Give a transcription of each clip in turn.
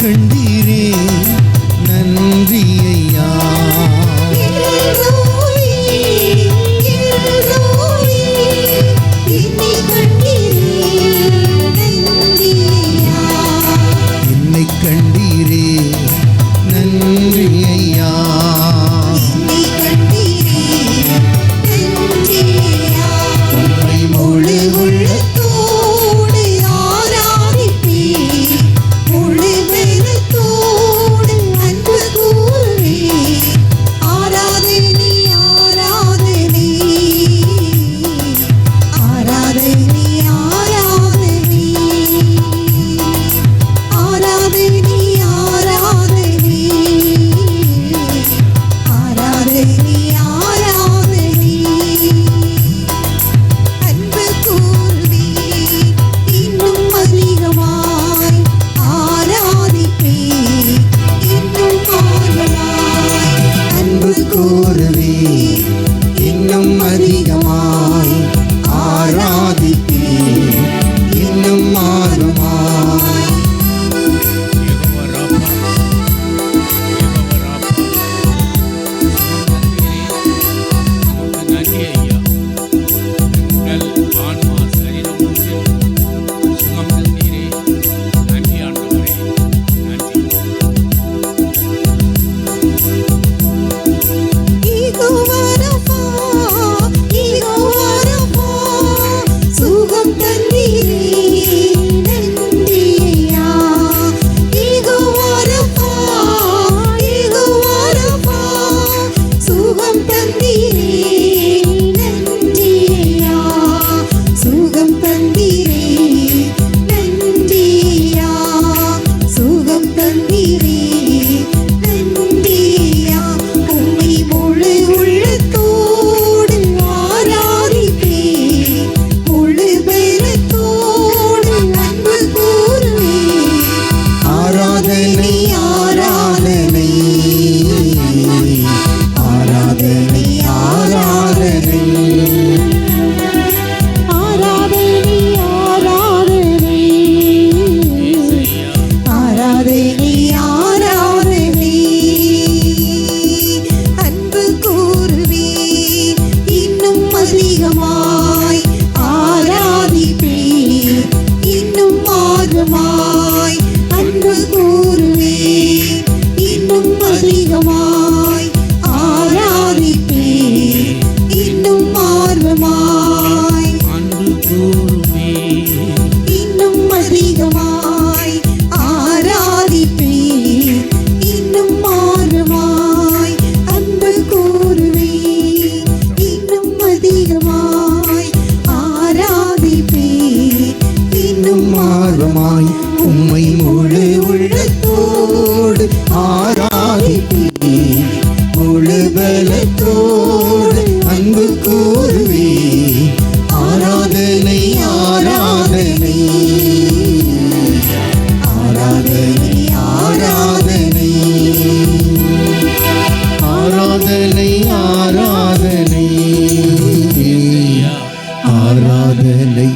கண்டீரே நன்றி ஐயா. என்னை கண்டீரே நன்றி ஐயா. உம்மை முழு உள்ளத்தோடு ஆராதிப்பேன், முழு பலத்தோடு அன்பு கூறுவேன். ஆராதனை ஆராதனை ஆராதனை ஆராதனை ஆராதனை ஆராதனை ஆராதனை ஆராதனை. அன்பு கூறுவேன் இன்னும் அதிகமாய், ஆராதிப்பேன் இன்னும் ஆழமாய். அன்பு கூறுவேன் இன்னும் அதிகமாய், ஆராதிப்பேன் இன்னும் ஆழமாய். சுகம் தந்தீரே நன்றியா. சுகம் தந்தீரே நன்றியா. சுகம் தந்தீரே நன்றியா. சுகம் தந்தீரே நன்றியா. உம்மை முழு உள்ளத்தோடு ஆராதிப்பேன், முழு பலத்தோடு அன்பு கூறுவேன். ஆராதனை ஆராதனை ஆராதனை ஆராதனை ஆராதனை ஆராதனை ஆராதனை. அன்பு கூறுவேன் இன்னும் அதிகமாய், ஆராதிப்பேன் இன்னும் ஆழமாய். அன்பு கூறுவேன் இன்னும் அதிகமாய், ஆராதிப்பேன் இன்னும் ஆழமாய். அன்பு கூறுவேன் இன்னும் அதிகமாய், ஆராதிப்பேன் இன்னும் ஆழமாய். அன்பு கூறுவேன் இன்னும் அதிகமாய், ஆராதிப்பேன் இன்னும் ஆழமாய். உம்மை முழு உள்ளத்தோடு ஆராதிப்பேன், முழு பலத்தோடு அன்பு கூறுவேன். ஆராதனை ஆராதனை ஆராதனை ஆராதனை ஆராதனை ஆராதனை ஆராதனை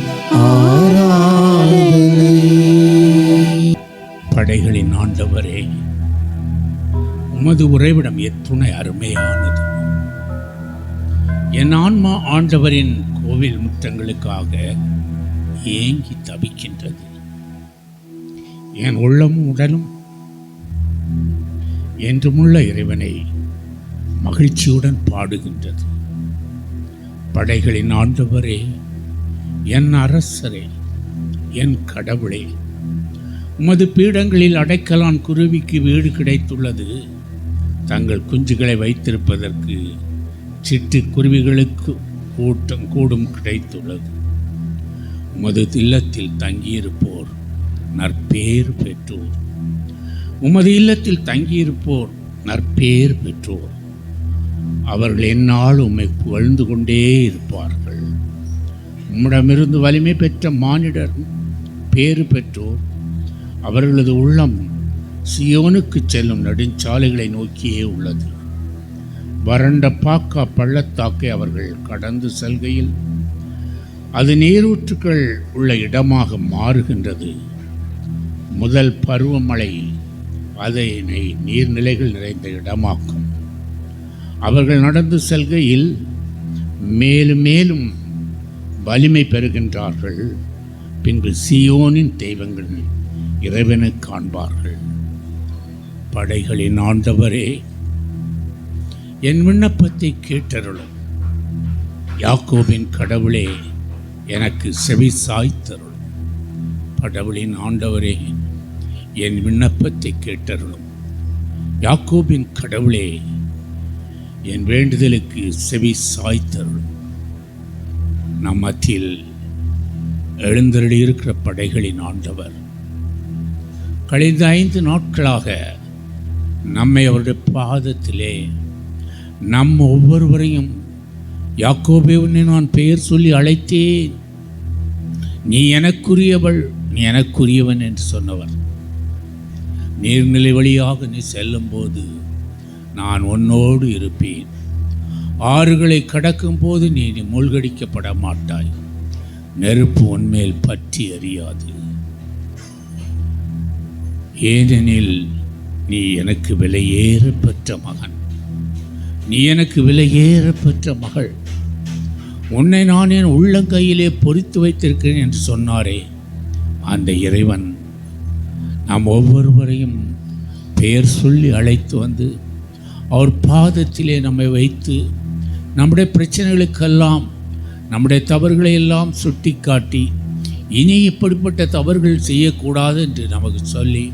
ஆராதனை. படைகளின் ஆண்டவரே, உமது உறைவிடம் எத்துணை அருமையானது. என் ஆன்மா ஆண்டவரின் கோவில் முற்றங்களுக்காக ஏங்கி தவிக்கின்றது. என் உள்ளமும் உடலும் என்றுமுள்ள இறைவனை மகிழ்ச்சியுடன் பாடுகின்றது. படைகளின் ஆண்டவரே, என் அரசரே, என் கடவுளே, உமது பீடங்களில் அடைக்கலான் குருவிக்கு வீடு கிடைத்துள்ளது. தங்கள் குஞ்சுகளை வைத்திருப்பதற்கு சிட்டு குருவிகளுக்கு கூடும் கிடைத்துள்ளது. உமது இல்லத்தில் தங்கியிருப்போர் நற்பேறு பெற்றோர். உமது இல்லத்தில் தங்கியிருப்போர் நற்பேறு பெற்றோர். அவர்கள் எந்நாள் உம்மை புகழ்ந்து கொண்டே இருப்பார்கள். உம்மிடமிருந்து வலிமை பெற்ற மானிடர் பேறு பெற்றோர். அவர்களது உள்ளம் சியோனுக்கு செல்லும் நெடுஞ்சாலைகளை நோக்கியே உள்ளது. வறண்ட பாக்கா பள்ளத்தாக்கை அவர்கள் கடந்து செல்கையில் அது நீரூற்றுக்கள் உள்ள இடமாக மாறுகின்றது. முதல் பருவமழை அதை நீர்நிலைகள் நிறைந்த இடமாக்கும். அவர்கள் நடந்து செல்கையில் மேலும் மேலும் வலிமை பெறுகின்றார்கள். பின்பு சீயோனின் தெய்வங்கள் இறைவனை காண்பார்கள். படைகளின் ஆண்டவரே, என் விண்ணப்பத்தை கேட்டருளும். யாக்கோபின் கடவுளே, எனக்கு செவி சாய்த்தருளும். கடவுளின் ஆண்டவரே, என் விண்ணப்பத்தை கேட்டருளும். யாக்கோபின் கடவுளே, என் வேண்டுதலுக்கு செவி சாய்த்தருளும். நம் மத்தியில் எழுந்தருளி இருக்கிற படைகளின் ஆண்டவர் கழிந்த 5 நாட்களாக நம்மை அவருடைய பாதத்திலே நம் ஒவ்வொருவரையும், யாக்கோபே, உன்னை நான் பெயர் சொல்லி அழைத்தேன், நீ எனக்குரியவள், நீ எனக்குரியவன் என்று சொன்னவர். நீர்நிலை வழியாக நீ செல்லும்போது நான் உன்னோடு இருப்பேன். ஆறுகளை கடக்கும் போது நீ மூழ்கடிக்கப்பட மாட்டாய். நெருப்பு உன்மேல் பற்றி எரியாது. ஏனெனில் நீ எனக்கு விலையேற பெற்ற மகன், நீ எனக்கு விலையேற பெற்ற மகள். உன்னை நான் என் உள்ளங்கையிலே பொறித்து வைத்திருக்கிறேன் என்று சொன்னாரே அந்த இறைவன் நாம் ஒவ்வொருவரையும் பெயர் சொல்லி அழைத்து வந்து அவர் பாதத்திலே நம்மை வைத்து நம்முடைய பிரச்சனைகளுக்கெல்லாம், நம்முடைய தவறுகளை எல்லாம் சுட்டி காட்டி, இனி இப்படிப்பட்ட தவறுகள் செய்யக்கூடாது என்று நமக்கு சொல்லி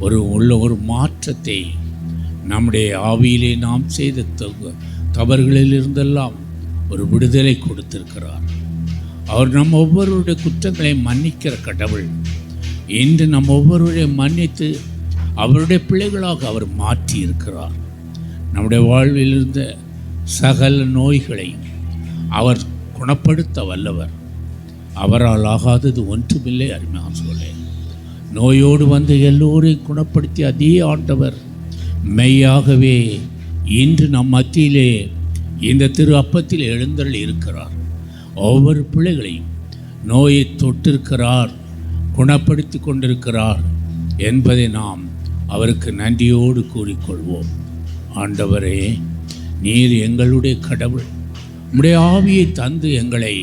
ஒரு மாற்றத்தை நம்முடைய ஆவியிலே நாம் செய்த தவறுகளிலிருந்தெல்லாம் ஒரு விடுதலை கொடுத்திருக்கிறார். அவர் நம் ஒவ்வொருவருடைய குற்றங்களை மன்னிக்கிற கடவுள். இன்று நம் ஒவ்வொருவரை மன்னித்து அவருடைய பிள்ளைகளாக அவர் மாற்றி இருக்கிறார். நம்முடைய வாழ்வில் இருந்த சகல நோய்களையும் அவர் குணப்படுத்த வல்லவர். அவரால் ஆகாதது ஒன்றுமில்லை. அருமையான சொல்லே, நோயோடு வந்து எல்லோரையும் குணப்படுத்தி அதே ஆண்டவர் மெய்யாகவே இன்று நம் மத்தியிலே இந்த திரு அப்பத்தில் எழுந்தருளி இருக்கிறார். ஒவ்வொரு பிள்ளைகளையும் நோயை தொட்டிருக்கிறார், குணப்படுத்தி கொண்டிருக்கிறார் என்பதை நாம் அவருக்கு நன்றியோடு கூறிக்கொள்வோம். ஆண்டவரே, நீர் எங்களுடைய கடவுள். உம்முடைய ஆவியை தந்து எங்களை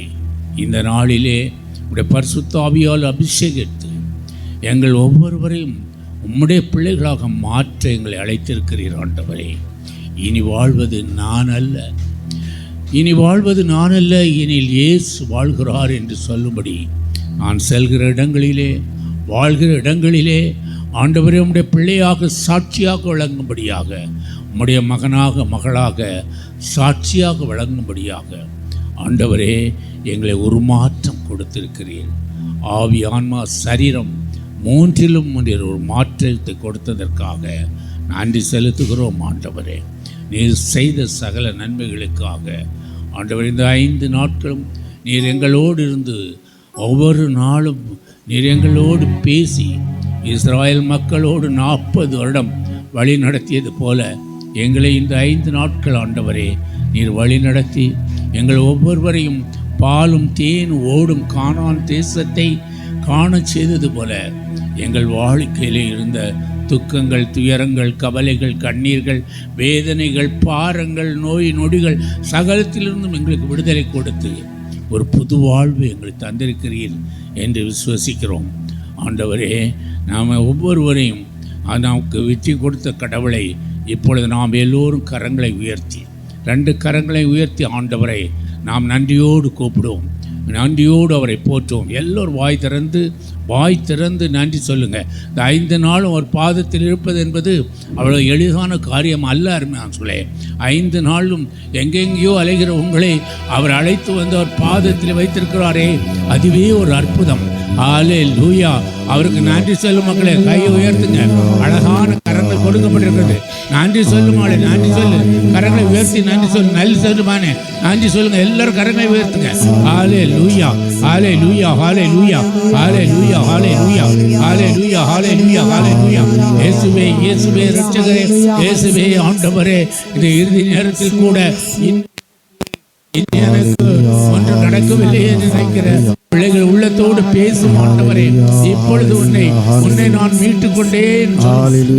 இந்த நாளிலே உம்முடைய பரிசுத்த ஆவியால் அபிஷேகித்து எங்கள் ஒவ்வொருவரையும் உம்முடைய பிள்ளைகளாக மாற்ற எங்களை அழைத்திருக்கிறீர். ஆண்டவரே, இனி வாழ்வது நான் அல்ல, இனி வாழ்வது நான் அல்ல, எனில் இயேசு வாழ்கிறார் என்று சொல்லும்படி நான் செல்கிற இடங்களிலே, வாழ்கிற இடங்களிலே ஆண்டவரே உம்முடைய பிள்ளையாக சாட்சியாக விளங்கும்படியாக, உம்முடைய மகனாக மகளாக சாட்சியாக விளங்கும்படியாக ஆண்டவரே எங்களை உருமாற்றம் கொடுத்திருக்கிறீர். ஆவி, ஆன்மா, சரீரம் மூன்றிலும் ஒரு மாற்றத்தை கொடுத்ததற்காக நன்றி செலுத்துகிறோம். ஆண்டவரே, நீர் செய்த சகல நன்மைகளுக்காக ஆண்டவர் இந்த 5 நாட்களும் நீர் எங்களோடு இருந்து ஒவ்வொரு நாளும் நீர் எங்களோடு பேசி இஸ்ராயல் மக்களோடு 40 வருடம் வழி நடத்தியது போல எங்களை இந்த 5 நாட்கள் ஆண்டவரே நீர் வழி நடத்தி எங்கள் ஒவ்வொருவரையும் பாலும் தேன் ஓடும் கானான் தேசத்தை காண செய்தது போல எங்கள் வாழ்க்கையிலே இருந்த துக்கங்கள், துயரங்கள், கவலைகள், கண்ணீர்கள், வேதனைகள், பாரங்கள், நோய் நொடிகள் சகலத்திலிருந்தும் எங்களுக்கு விடுதலை கொடுத்து ஒரு புது வாழ்வு எங்களுக்கு தந்திருக்கிறீர் என்று விசுவசிக்கிறோம். ஆண்டவரே, நாம் ஒவ்வொருவரையும் நமக்கு வெற்றி கொடுத்த கடவுளை இப்பொழுது நாம் எல்லோரும் கரங்களை உயர்த்தி 2 கரங்களை உயர்த்தி ஆண்டவரை நாம் நன்றியோடு கூப்பிடுவோம், நன்றியோடு அவரை போற்றுவோம். எல்லோரும் வாய் திறந்து நன்றி சொல்லுங்கள். இந்த 5 நாளும் ஒரு பாதத்தில் இருப்பது என்பது அவ்வளோ எளிதான காரியம் அல்ல. அருமையான சொல்லே, 5 நாளும் எங்கெங்கேயோ அலைகிற உங்களை அவர் அழைத்து வந்து அவர் பாதத்தில் வைத்திருக்கிறாரே, அதுவே ஒரு அற்புதம். ஹல்லேலூயா. அவருக்கு நன்றி சொல்லும் மக்களே, கையை உயர்த்துங்க. அழகான கரங்கள் கொடுக்கப்பட்டிருக்கிறது. நன்றி சொல்லுமாளே, நன்றி சொல்லு. கரங்களை உயர்த்தி நன்றி சொல்லு. நல்ல சொல்லுமானே, நன்றி சொல்லுங்க. எல்லாரும் கரங்களை உயர்த்துங்க. ஹல்லேலூயா, ஹல்லேலூயா, ஹல்லேலூயா, ஹல்லேலூயா, ஹல்லேலூயா, ஹல்லேலூயா, ஹல்லேலூயா, ஹல்லேலூயா. இயேசுவே, இயேசுவே இரட்சகரே, இயேசுவே ஆண்டவரே, இந்த இறுதி நேரத்தில் கூட எனக்கு ஒன்று நடக்கவில்லை என்று நினைக்கிற பிள்ளைகள் உள்ளத்தில் உள்ளத்தோடு பேசும் ஆண்டவரே. இப்பொழுது உன்னை நான் மீட்டுக் கொண்டேன்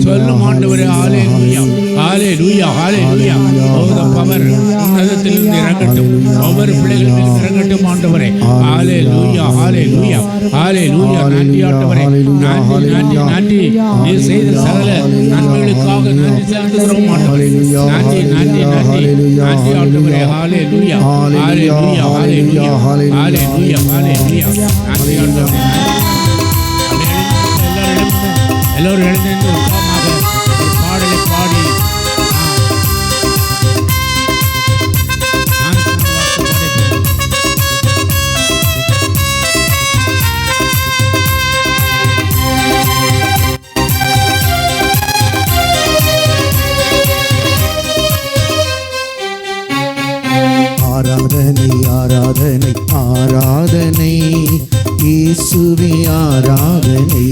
சொல்லும் ஆண்டவரே. ஹalleluya ஹalleluya ஹalleluya. ஓ பவர் உன்னதத்திலிருந்து இறங்கட்டும், ஒவ்வொரு பிள்ளைகள் மீது இறங்கட்டும் ஆண்டவரே. ஹalleluya ஹalleluya ஹalleluya. நன்றி ஆண்டவரே, நன்றி நன்றி நன்றி. நீ செய்த சகல நன்மைகளுக்காக நன்றி செலுத்துகிறோம் ஆண்டவரே. நன்றி நன்றி நன்றி நன்றி ஆண்டவரே. ஹalleluya ஹalleluya ஹalleluya ஹalleluya ஹalleluya. நன்றி ஆண்டவரே. எல்லோரும் எழுந்து உற்சாகமாக ஒரு பாடலை பாடி ஆராதனை ஆராதனை ஆராதனை இயேசுவே ஆராதனை.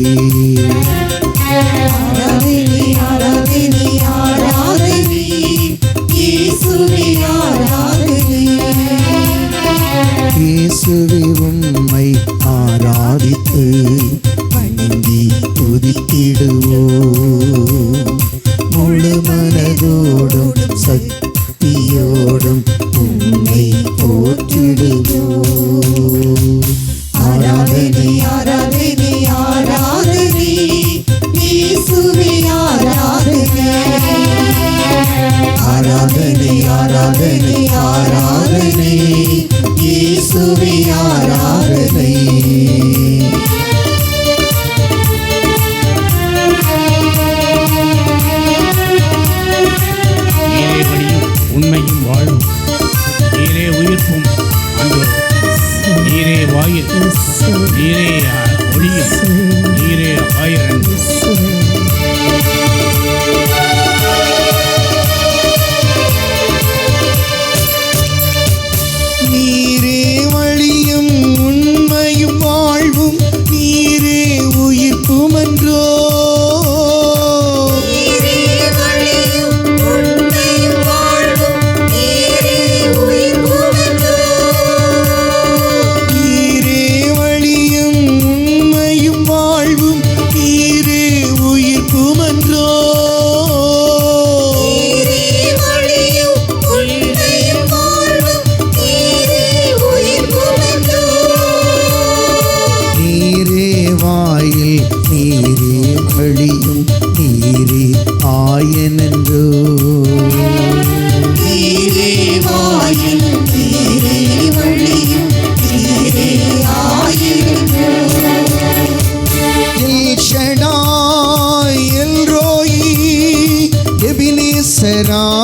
ஆராதனை ஆராதனை ஆராதனை இயேசுவே ஆராதனை. இயேசுவே உம்மை ஆராதித்து வணங்கி துதித்திடுவோம். முழு மனதோடும் சக்தியோடும் உம்மை போற்றிடுவோம். ஆராதனை ஆராதனை ஆராதனை இயேசுவே ஆராதனை. ஆராதனை ஆராதனை ஆராதனை இயேசுவே ஆராதனை. நீரே வழியும் உண்மையும் வாழும், நீரே உயிர்ப்பும் அன்றோ, நீரே வாயில், நீரே ஒளியும், நீரே ஆயிரம். நீரே வழியும் உண்மையும் வாழ்வும், நீரே உயிர்ப்புமன்றோ. நீரே வழியும் உண்மையும் வாழ்வும், நீரே உயிர்ப்புமன்றோ. நீரே வழியும் உண்மையும் வாழ்வும், நீரே உயிர்ப்புமன்றோ. நீரே வழியும் உண்மையும் வாழ்வும், நீரே உயிர்ப்புமன்றோ. நீரே வாயில், நீரே வழியும், நீரே ஆயனன்றோ. நீரே வாயில், நீரே வழியும், நீரே ஆயிரமோ. எல் ஷடாய், எல் ரோயி, எபினேசரானவரே.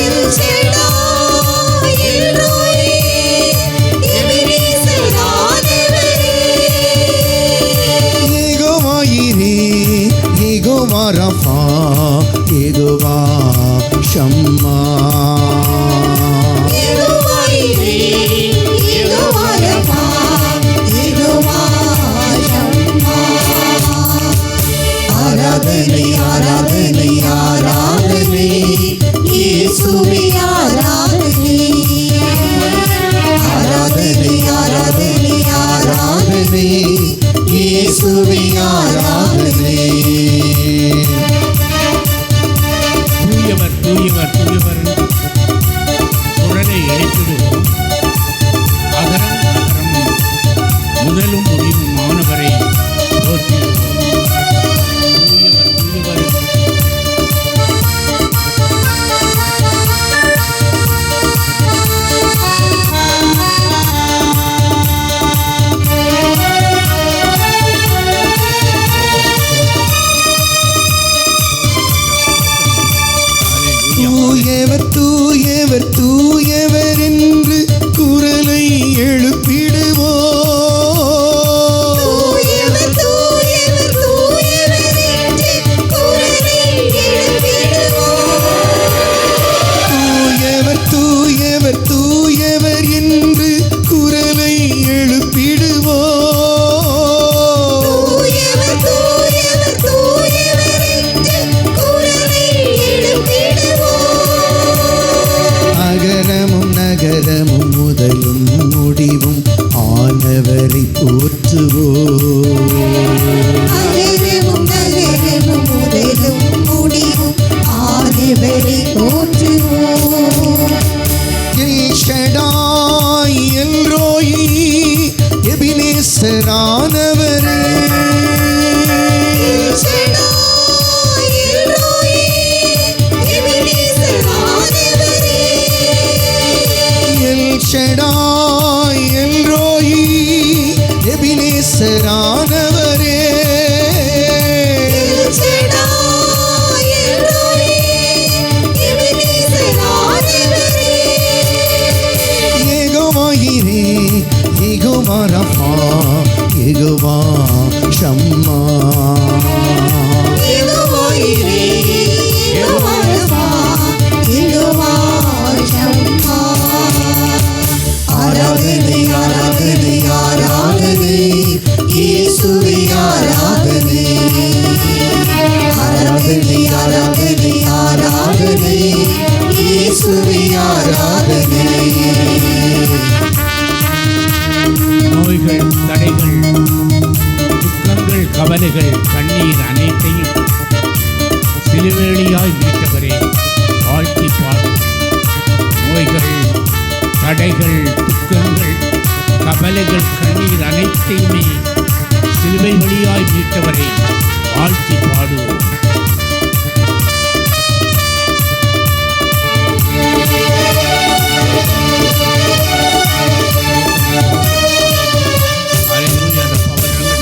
எல் ஷடாய், எல் ரோயி, எபினேசரானவரே. Jehovah Jireh, Jehovah Rapha, Jehovah Shammah. Jehovah Jireh, Jehovah Rapha, Jehovah Shammah. ஆராதனை ஆராதனை ஆராதனை இயேசுவே ஆராதனை. ஆராதனை ஆராதனை ஆராதனை இயேசுவே ஆராதனை. தூயவர் தூயவர் தூயவர் குரலை எழுப்பிடுவோம். அகரம் அகரமும் முதலும் முடிவும் மாணவரை போற்றிடுவோம். தூயவர் தூயவர் தூயவர் யெகோவாயிரே, யெகோவா ரஃபா, யெகோவா ஷம்மா. ஆராதனை ஆராதனை ஆராதனை இயேசுவே ஆராதனை. ஆராதனை ஆராதனை ஆராதனை இயேசுவே ஆராதனை. நோய்கள், தடைகள், துக்கங்கள், கவலைகள், கண்ணீர் அனைத்தையும் சிலுவையாய் மீட்டவரே வாழ்த்தி பாடும். நோய்கள், தடைகள், துக்கங்கள், கவலைகள், கண்ணீர் அனைத்தையுமே சிலுவை வழியாய் மீட்டவரை வாழ்த்தி பாடுவோம்.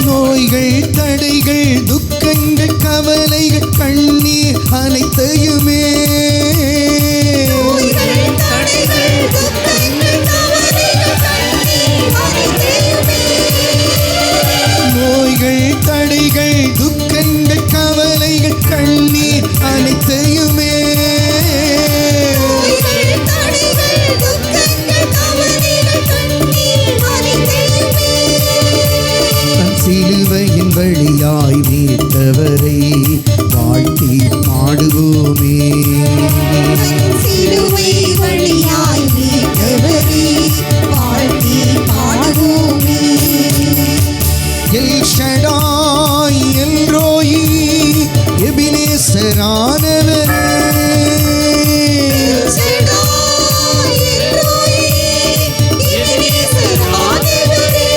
நோய்கள், தடைகள், துக்கங்கள், கவலைகள், கண்ணீர் அனைத்தையுமே நோய்கள், தடைகள், துக்கங்கள், கவலைகள், கண்ணீர் அனைத்தையுமே. நோய்கள், தடைகள், துக்கங்கள், கவலைகள், கண்ணீர் அனைத்தையுமே நோய்கள், தடைகள், துக்கங்கள், கவலைகள், கண்ணீர் அனைத்தையுமே. தன் சிலுவையின் வழியாய் மீட்டவரை வாழ்த்தி பாடுவோமே. சிலுவை வழியாய் மீட்டவரே வாழ்த்தி பாடுவோமே. எல் ஷடாய், எல் ரோயி, எபினேசரானவரே. ஷடாய், எல்ரோயி, எபினேசர் ஆண்டவரே.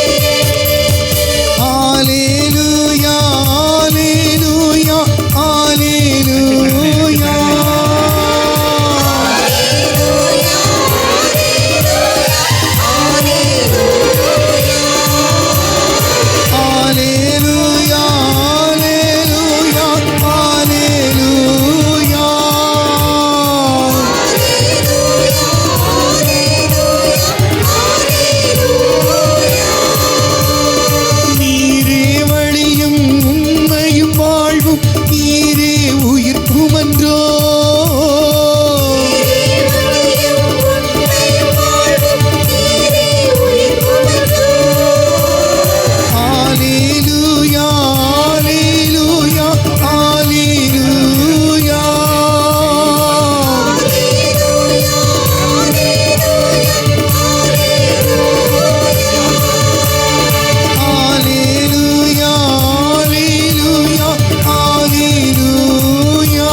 ஹalleluya, ஹalleluya, ஹalleluya. Hallelujah, hallelujah, hallelujah. நீரே வழியும் உண்மையும் வாழ்வும், நீரே உயிர்ப்புமன்றோ. Hallelujah, hallelujah, hallelujah. Hallelujah, hallelujah,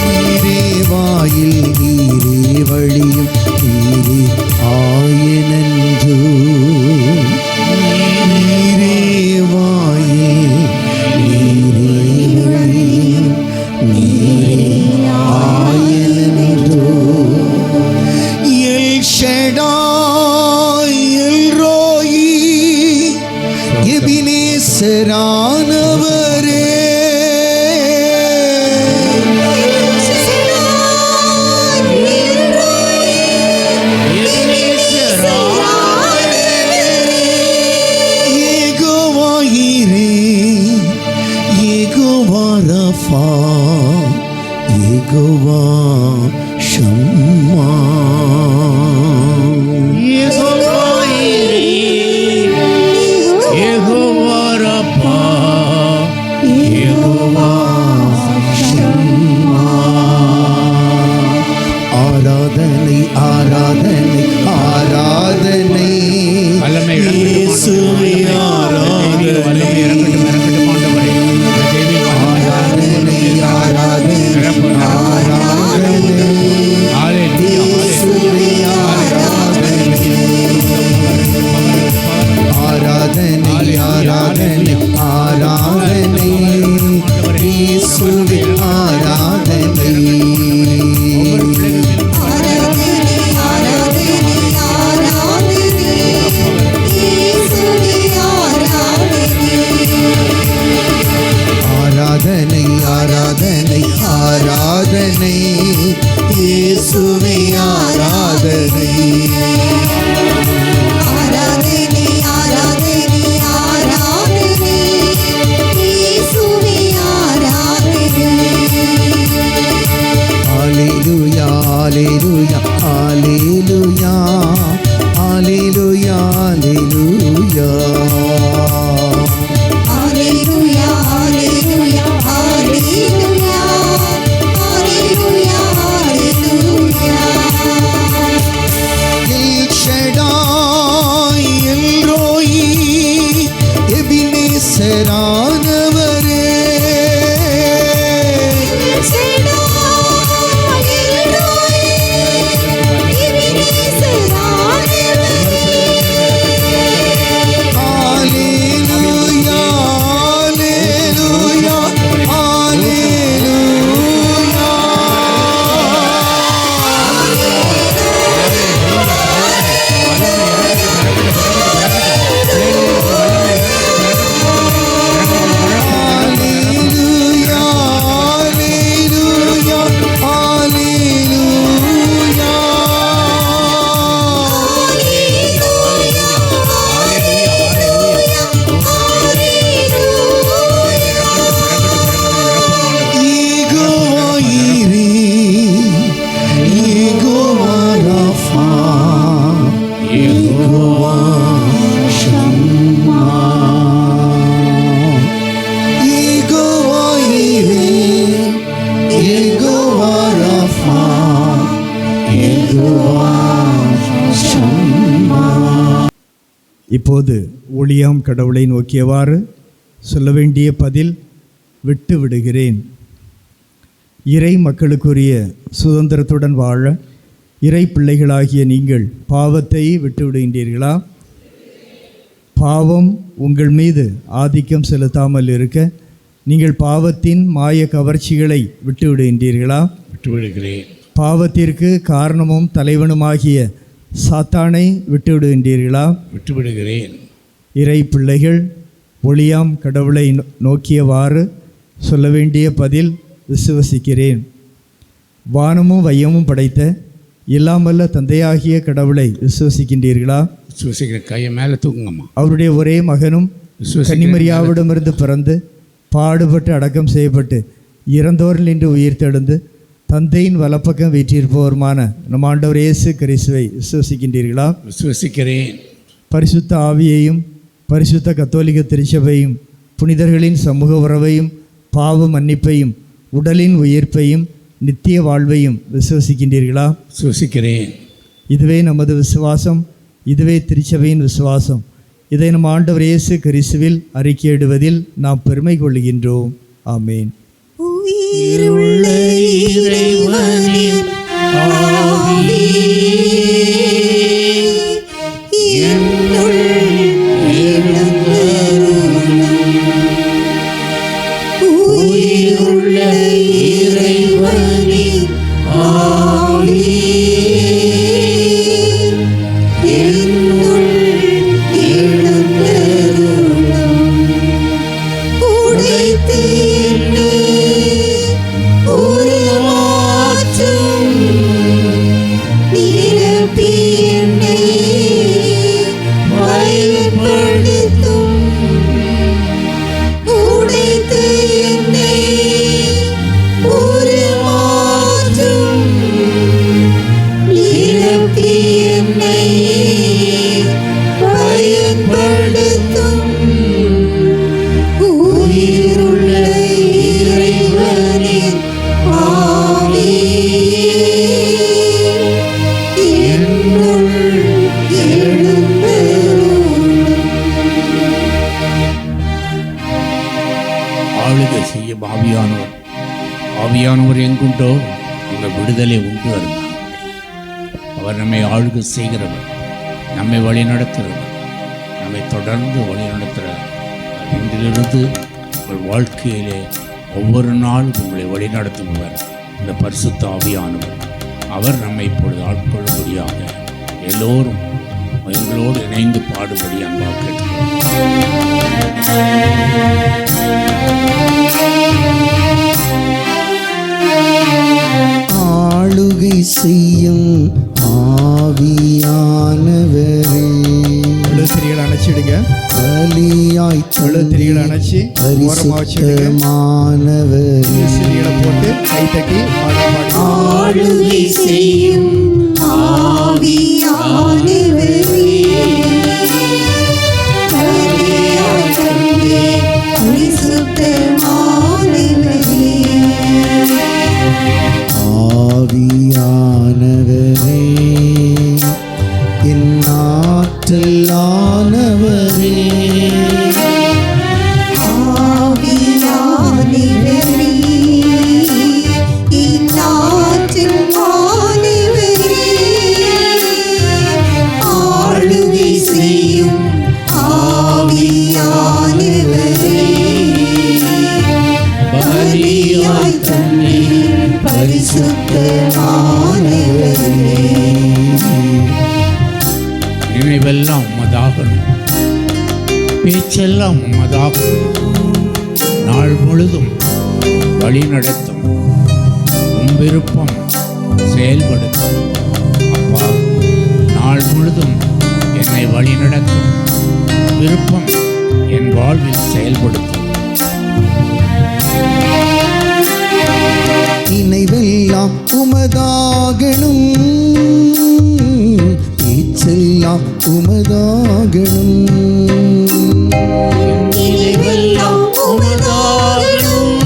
நீரே வாயில், நீரே வழியும், நீரே ஆயனன்றோ. நீரே வாயில், நீரே வழியும், நீரே ஆயனன்றோ. எல் ஷடாய், எல் ரோயி, எபினேசரானவரே. Jehovah Jireh, Jehovah Rapha, Jehovah Shammah. Jehovah Rapha, Jehovah Shammah. ஆராதனை, ஆராதனை, ஆராதனை வல்லமை இயேசுவே ஆராதனை. வல்லமை இறங்கட்டும், இறங்கட்டும் ஆண்டவரே. தேவி ஆராதனை, ஆராதனை, ஆராதனை இயேசுவே ஆராதனை. ஆராதனை, ஆராதனை, ஆராதனை இயேசுவே ஆராதனை. ஆராதனை, ஆராதனை, ஆராதனை இயேசுவே ஹalleluya ஹalleluya ஹalleluya Hallelujah, hallelujah, hallelujah, hallelujah, hallelujah. El Shaddai, El Roi, எபினேசரானவரே ஹalleluya ஹalleluya ஹalleluya ஹalleluya ஹalleluya யெகோவா ஈரே Jehovah Rapha Jehovah Shammah Jehovah ஈரே யெகோவா ரஃபா யெகோவா ஷம்மா. இப்போது ஒளியாம் கடவுளை நோக்கியவாறு சொல்ல வேண்டிய பதில் விட்டு விடுகிறேன். இறை மக்களுக்குரிய சுதந்திரத்துடன் வாழ இறை பிள்ளைகளாகிய நீங்கள் பாவத்தை விட்டு விடுகின்றீர்களா? பாவம் உங்கள் மீது ஆதிக்கம் செலுத்தாமல் இருக்க நீங்கள் பாவத்தின் மாய கவர்ச்சிகளை விட்டு விடுகின்றீர்களா? விட்டுவிடுகிறேன். பாவத்திற்கு காரணமும் தலைவனுமாகிய சாத்தானை விட்டு விடுகின்றீர்களா? விட்டுவிடுகிறேன். இறை பிள்ளைகள் ஒளியாம் கடவுளை நோக்கியவாறு சொல்ல வேண்டிய பதில் விசுவசிக்கிறேன். வானமும் வையமும் படைத்த எல்லாமல்ல தந்தையாகிய கடவுளை விசுவசிக்கின்றீர்களா? விசுவசிக்கிற கையை மேலே தூக்குங்கம்மா. அவருடைய ஒரே மகனும் கன்னிமரியாவிடமிருந்து பிறந்து பாடுபட்டு அடக்கம் செய்யப்பட்டு இறந்தோரில் நின்று உயிர்த்தெழுந்து தந்தையின் வலப்பக்கம் வீற்றிருப்பவருமான நம் ஆண்டவர் இயேசு கிறிஸ்துவை விசுவசிக்கின்றீர்களா? விசுவசிக்கிறேன். பரிசுத்த ஆவியையும் பரிசுத்த கத்தோலிக்க திருச்சபையும் புனிதர்களின் சமூக உறவையும் பாவ மன்னிப்பையும் உடலின் உயிர்ப்பையும் நித்திய வாழ்வையும் விசுவசிக்கின்றீர்களா? விசுவசிக்கிறேன். இதுவே நமது விசுவாசம், இதுவே திருச்சபையின் விசுவாசம். இதை நம் ஆண்டவர் இயேசு கிறிஸ்துவில் அறிக்கையிடுவதில் நாம் பெருமை கொள்கின்றோம். ஆமேன். உயிருள்ள இறைவனின் ஆவி என்னுள் எழுந்தருளும். உயிருள்ள இறைவனின் ஆவி என்னுள் எழுந்தருளும். உடைத்து என்னை உருமாற்றும். நிரப்பி என்னை பயன்படுத்தும். உடைத்து என்னை உருமாற்றும். நிரப்பி என்னை பயன்படுத்தும். உயிருள்ள இறைவனின் ஆவி என்னுள் எழுந்தருளும். ஆளுகை செய்யும் ஆவியானவர். ஆவியானவர் எங்குண்டோ அங்கே விடுதலை உண்டு அருந்தாங்க. அவர் நம்மை ஆளுகை செய்கிறவர், நம்மை வழி நடத்துகிறவர், நம்மை தொடர்ந்து வழி நடத்துகிறார். இன்றிலிருந்து உங்கள் வாழ்க்கையிலே ஒவ்வொரு நாளும் உங்களை வழிநடத்துபவர் இந்த பரிசுத்த ஆவியானவர். அவர் நம்மை இப்பொழுது ஆட்கொள்ளும்படியாக எல்லோரும் எங்களோடு இணைந்து பாடுபடி அன்பாக ஆளுகை செய்யும் ஆவியானவரே திரிகளை அணைச்சிடுங்க. பலியாய் திரிகளை அணைச்சி ஓரமாக வச்சுடுங்க. பரிசுத்தமானவரே திரிகளை போட்டு கை தட்டி பாடல் பாடி ஆளுகை செய்யும் ஆவியானவரே, பலியாய் தந்தே பரிசுத்தமானவரே, ஆவியானவரே என் ஆற்றலானவரே ஆவியானவரே, இந்நாட்டில் ஆனவரே, ஆளுகை செய்யும் ஆவியானவரே, பலியாய் தந்தே பரிசுத்தமானவரே. நினைவெல்லாம் உமதாகணும், பேச்செல்லாம் உமதாகணும், நாள் முழுதும் வழி நடத்தும், உம் விருப்பம் செயல்படுத்தும். அப்பா, நாள் முழுதும் என்னை வழி நடத்தும் விருப்பம் என் வாழ்வில் செயல்படுத்தும். நினைவெல்லாம் உமதாகணும், பேச்செல்லாம் உமதாகணும், நினைவெல்லாம் உமதாகணும்,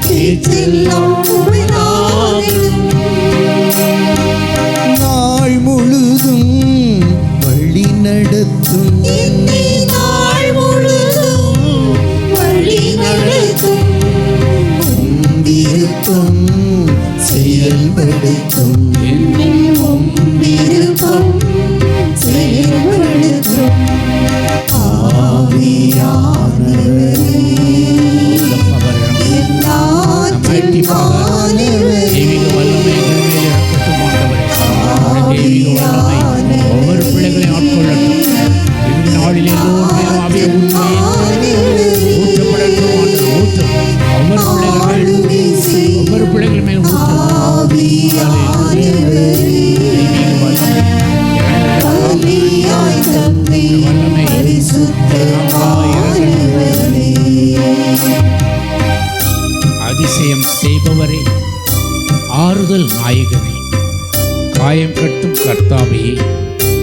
பேச்செல்லாம் உமதாகணும், நாள் முழுதும் வழி நடத்தும், என்னை நாள் முழுதும் வழி நடத்தும், விருப்பம் செயல்படுத்தும், உம் விருப்பம் செயல்படுத்தும். ஆவியானவரே, எந்நாட்டில் ஆனவரே, தெய்வீக வல்லமை எங்கள் மேல் இறக்கட்டும் ஆண்டவரே. உம்முடைய தெய்வீக வல்லமை ஒவ்வொரு பிள்ளைகளையும் ஆட்கொள்ளட்டும். இந்த நாளில் எல்லோரும் மேலும் ஆவிய உண்மை ஊற்றப்படட்டும் ஆண்டவர். ஊற்றும் ஒவ்வொரு பிள்ளைகள் மேலும் ஊற்றும். ஆவியானவரே, தெய்வீக வல்லமை பலியாய் தந்தே பரிசுத்தமானவரே. அதிசயம் செய்பவரே, ஆறுதல் நாயகனே, காயம் கட்டும் கர்த்தாவே,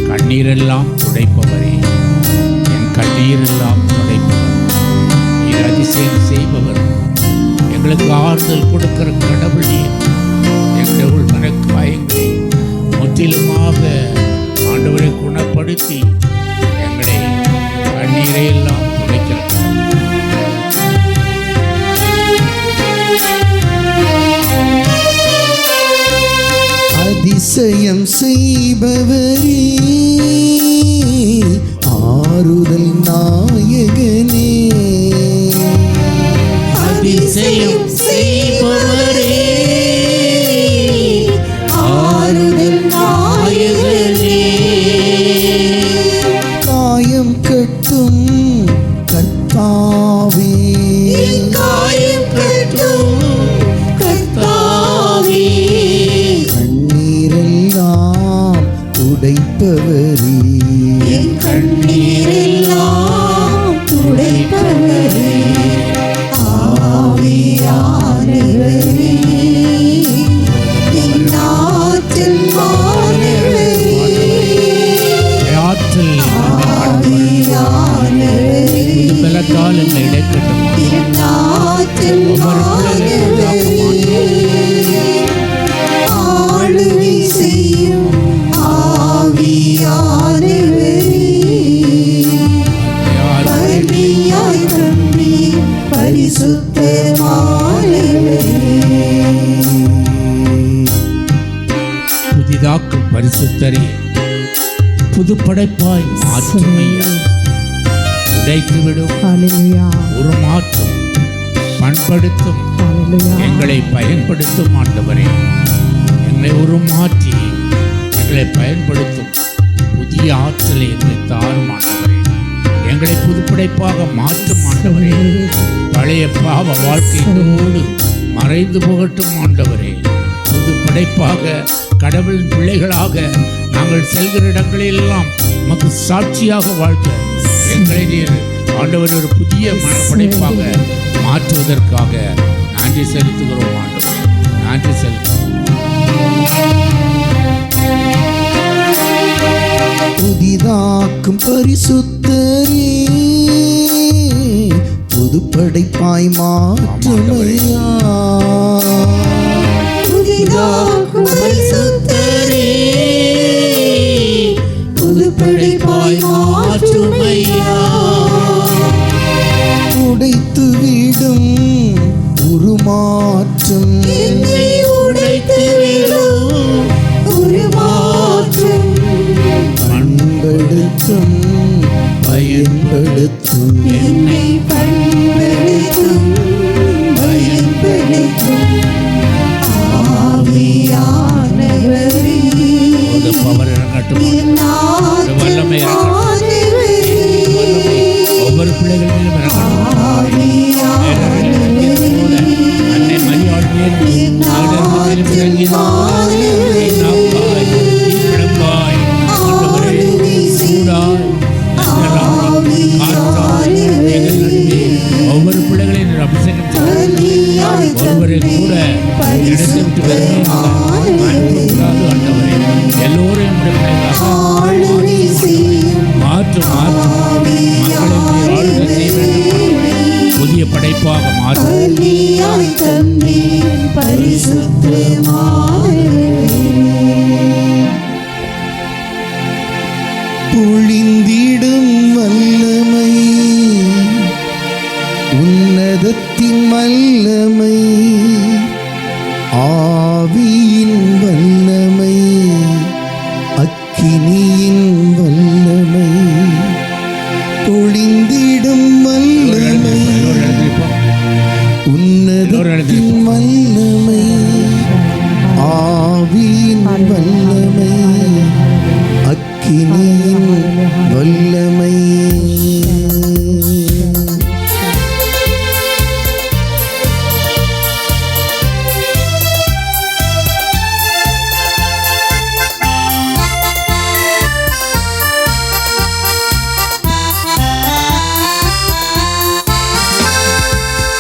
கண்ணீரெல்லாம் துடைப்பவரே, என் கண்ணீரெல்லாம் துடைப்பவர். நீர் அதிசயம் செய்பவர், எங்களுக்கு ஆறுதல் கொடுக்கிற கடவுள் நீர். எங்களுடைய உள்மன காயங்களை முற்றிலுமாக ஆண்டவரை குணப்படுத்தி எங்களை கண்ணீரை எல்லாம் துடைக்கிற கடவுள். அதிசயம் செய்பவரே, ஆறுதல் நாயகனே, அதிசயம் செய்பவரே, ஆறுதல் நாயகனே, காயம் கட்டும் கர்த்தாவே, என் காயம் கட்டும் கர்த்தாவே, கண்ணீரெல்லாம் துடைப்பவரே, என் கண்ணீரெல்லாம் துடைப்பவரே. ஆவியானவரே, இந்நாட்டில் ஆனவரே, ஆற்றல் ஆவியானவரே, பலத்தால் எங்களை இடைக்கட்டும். இந்நாட்டில் ஆனவரே, ஆளுகை செய்யும் ஆவியானவரே, பலியாய் தந்தே பரிசுத்தமானவரே. புதிதாக்கும் பரிசுத்தரே, புதுப்படைப்பாய் மாற்றுமையா, உடைத்துவிடும் உருமாற்றும் பண்படுத்தும் எங்களை பயன்படுத்தும் ஆண்டவரே. எங்களை உருமாற்றி எங்களை பயன்படுத்தும் புதிய ஆற்றலை எங்களை தாரும் ஆண்டவரே. எங்களை புதுப்படைப்பாக மாற்றும் ஆண்டவரே. பழைய பாவ வாழ்க்கையோடு மறைந்து போகட்டும் ஆண்டவரே. புது படைப்பாக கடவுள் பிள்ளைகளாக நாங்கள் செல்கிற இடங்களிலெல்லாம் உமக்கு சாட்சியாக வாழ்க்க எங்களை நீர் ஆண்டவர் ஒரு புதிய படைப்பாக மாற்றுவதற்காக நன்றி செலுத்துகிறோம் ஆண்டவரே, நன்றி செலுத்துகிறோம். புதிதாக்கும் பரிசுத்தரே, புதுப்படைப்பாய் மாற்றுமையா. புதிதாக்கும் பரிசுத்தரே, புதுப்படைப்பாய் மாற்றுமையா. உடைத்துவிடும் உருமாற்றம், என்னை உடைத்துவிடும் உருமாற்றம். பண்படுத்தும் பயன்படுத்தும் என்னை பண்படுத்தும் பயன்படுத்தும் ஆவியானவரே, ஒரு பவர் இறங்கட்டும், என் ஒரு வல்லமை இறங்கட்டும், ஆவியானவரே, ஒவ்வொரு பிள்ளைகள் மேலும் இறங்கட்டும். அன்னை மரியாள் மேல் அவரிடத்தில் இறங்கினார். நாப்பாய், இப்பிடம்பாய், ஆண்டவரே, சூடாய், நன்றாய், காற்றாய், எங்கள் நடுவே ஒவ்வொரு பிள்ளைகளையும் நீர் அபிஷேகம் செய்து ஒருவரை கூட இடத்தை விட்டு வருகிறாது. ஆண்டவரே, எல்லோரையும் மாற்றும் மக்களை நீர் ஆளுகை செய்ய வேண்டும். புதிய படைப்பாக மாற்றும். பொழிந்திடும் வல்லமை, உன்னதத்தின் வல்லமை, ஆவியின் வல்லமை, அக்கினியின் வல்லமை, பொழிந்திடும் வல்லமை, உன்னதத்தின் வல்லமை, ஆவியின் வல்லமை, அக்கினியின் வல்லமை.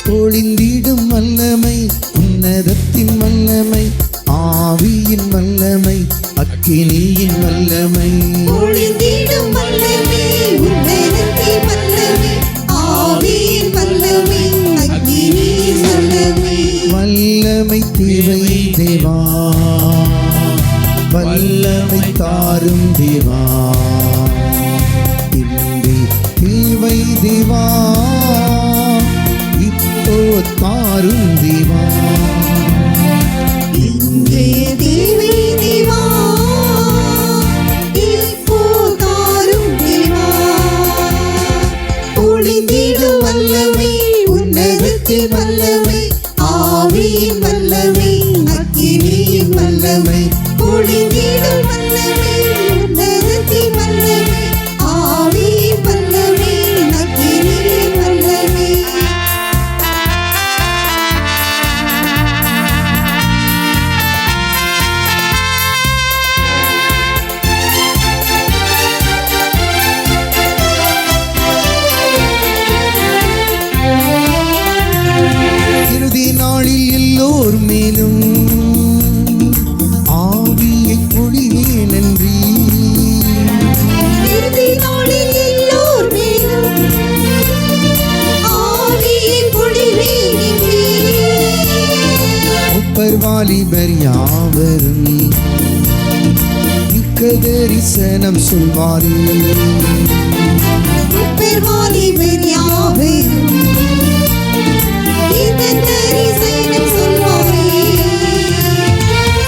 பொழிந்திடும் வல்லமை, உன்னதத்தின் வல்லமை, ஆவியின் வல்லமை, அக்கினியின் வல்லமை. பொழிந்திடும் வல்லமை, உன்னதத்தின் வல்லமை, ஆவியின் வல்லமை, அக்கினியின் வல்லமை. வல்லமை தேவை தேவா, வல்லமை தாரும் தேவா, இன்றி தேவை தேவா, இப்போ தாரும் தேவா. இன்றைய தேவை தேவா, இப்போ தாரும் தேவா. பொழிந்திடும் வல்லமை, உன்னதத்தின் வல்லமை, ஆவியின் வல்லமை, அக்கினியின் வல்லமை. பொழிந்திடும் வல்லமை, உன்னதத்தின் வல்லமை, ஆவியின் வல்லமை, அக்கினியின் வல்லமை. இறுதி நாளில் எல்லோர் மேலும் ஆவியை பொழிவேன் நன்றி. இறுதி நாளில் எல்லோர் மேலும் ஆவியை பொழிவேன் என்றீர். முப்பர் வாலிபர் யாவரும் மிக்க தரிசனம் சொல்வாரே. முப்பர் வாலிபர் யாவரும் இந்த தரிசனம் சொல்வாரே.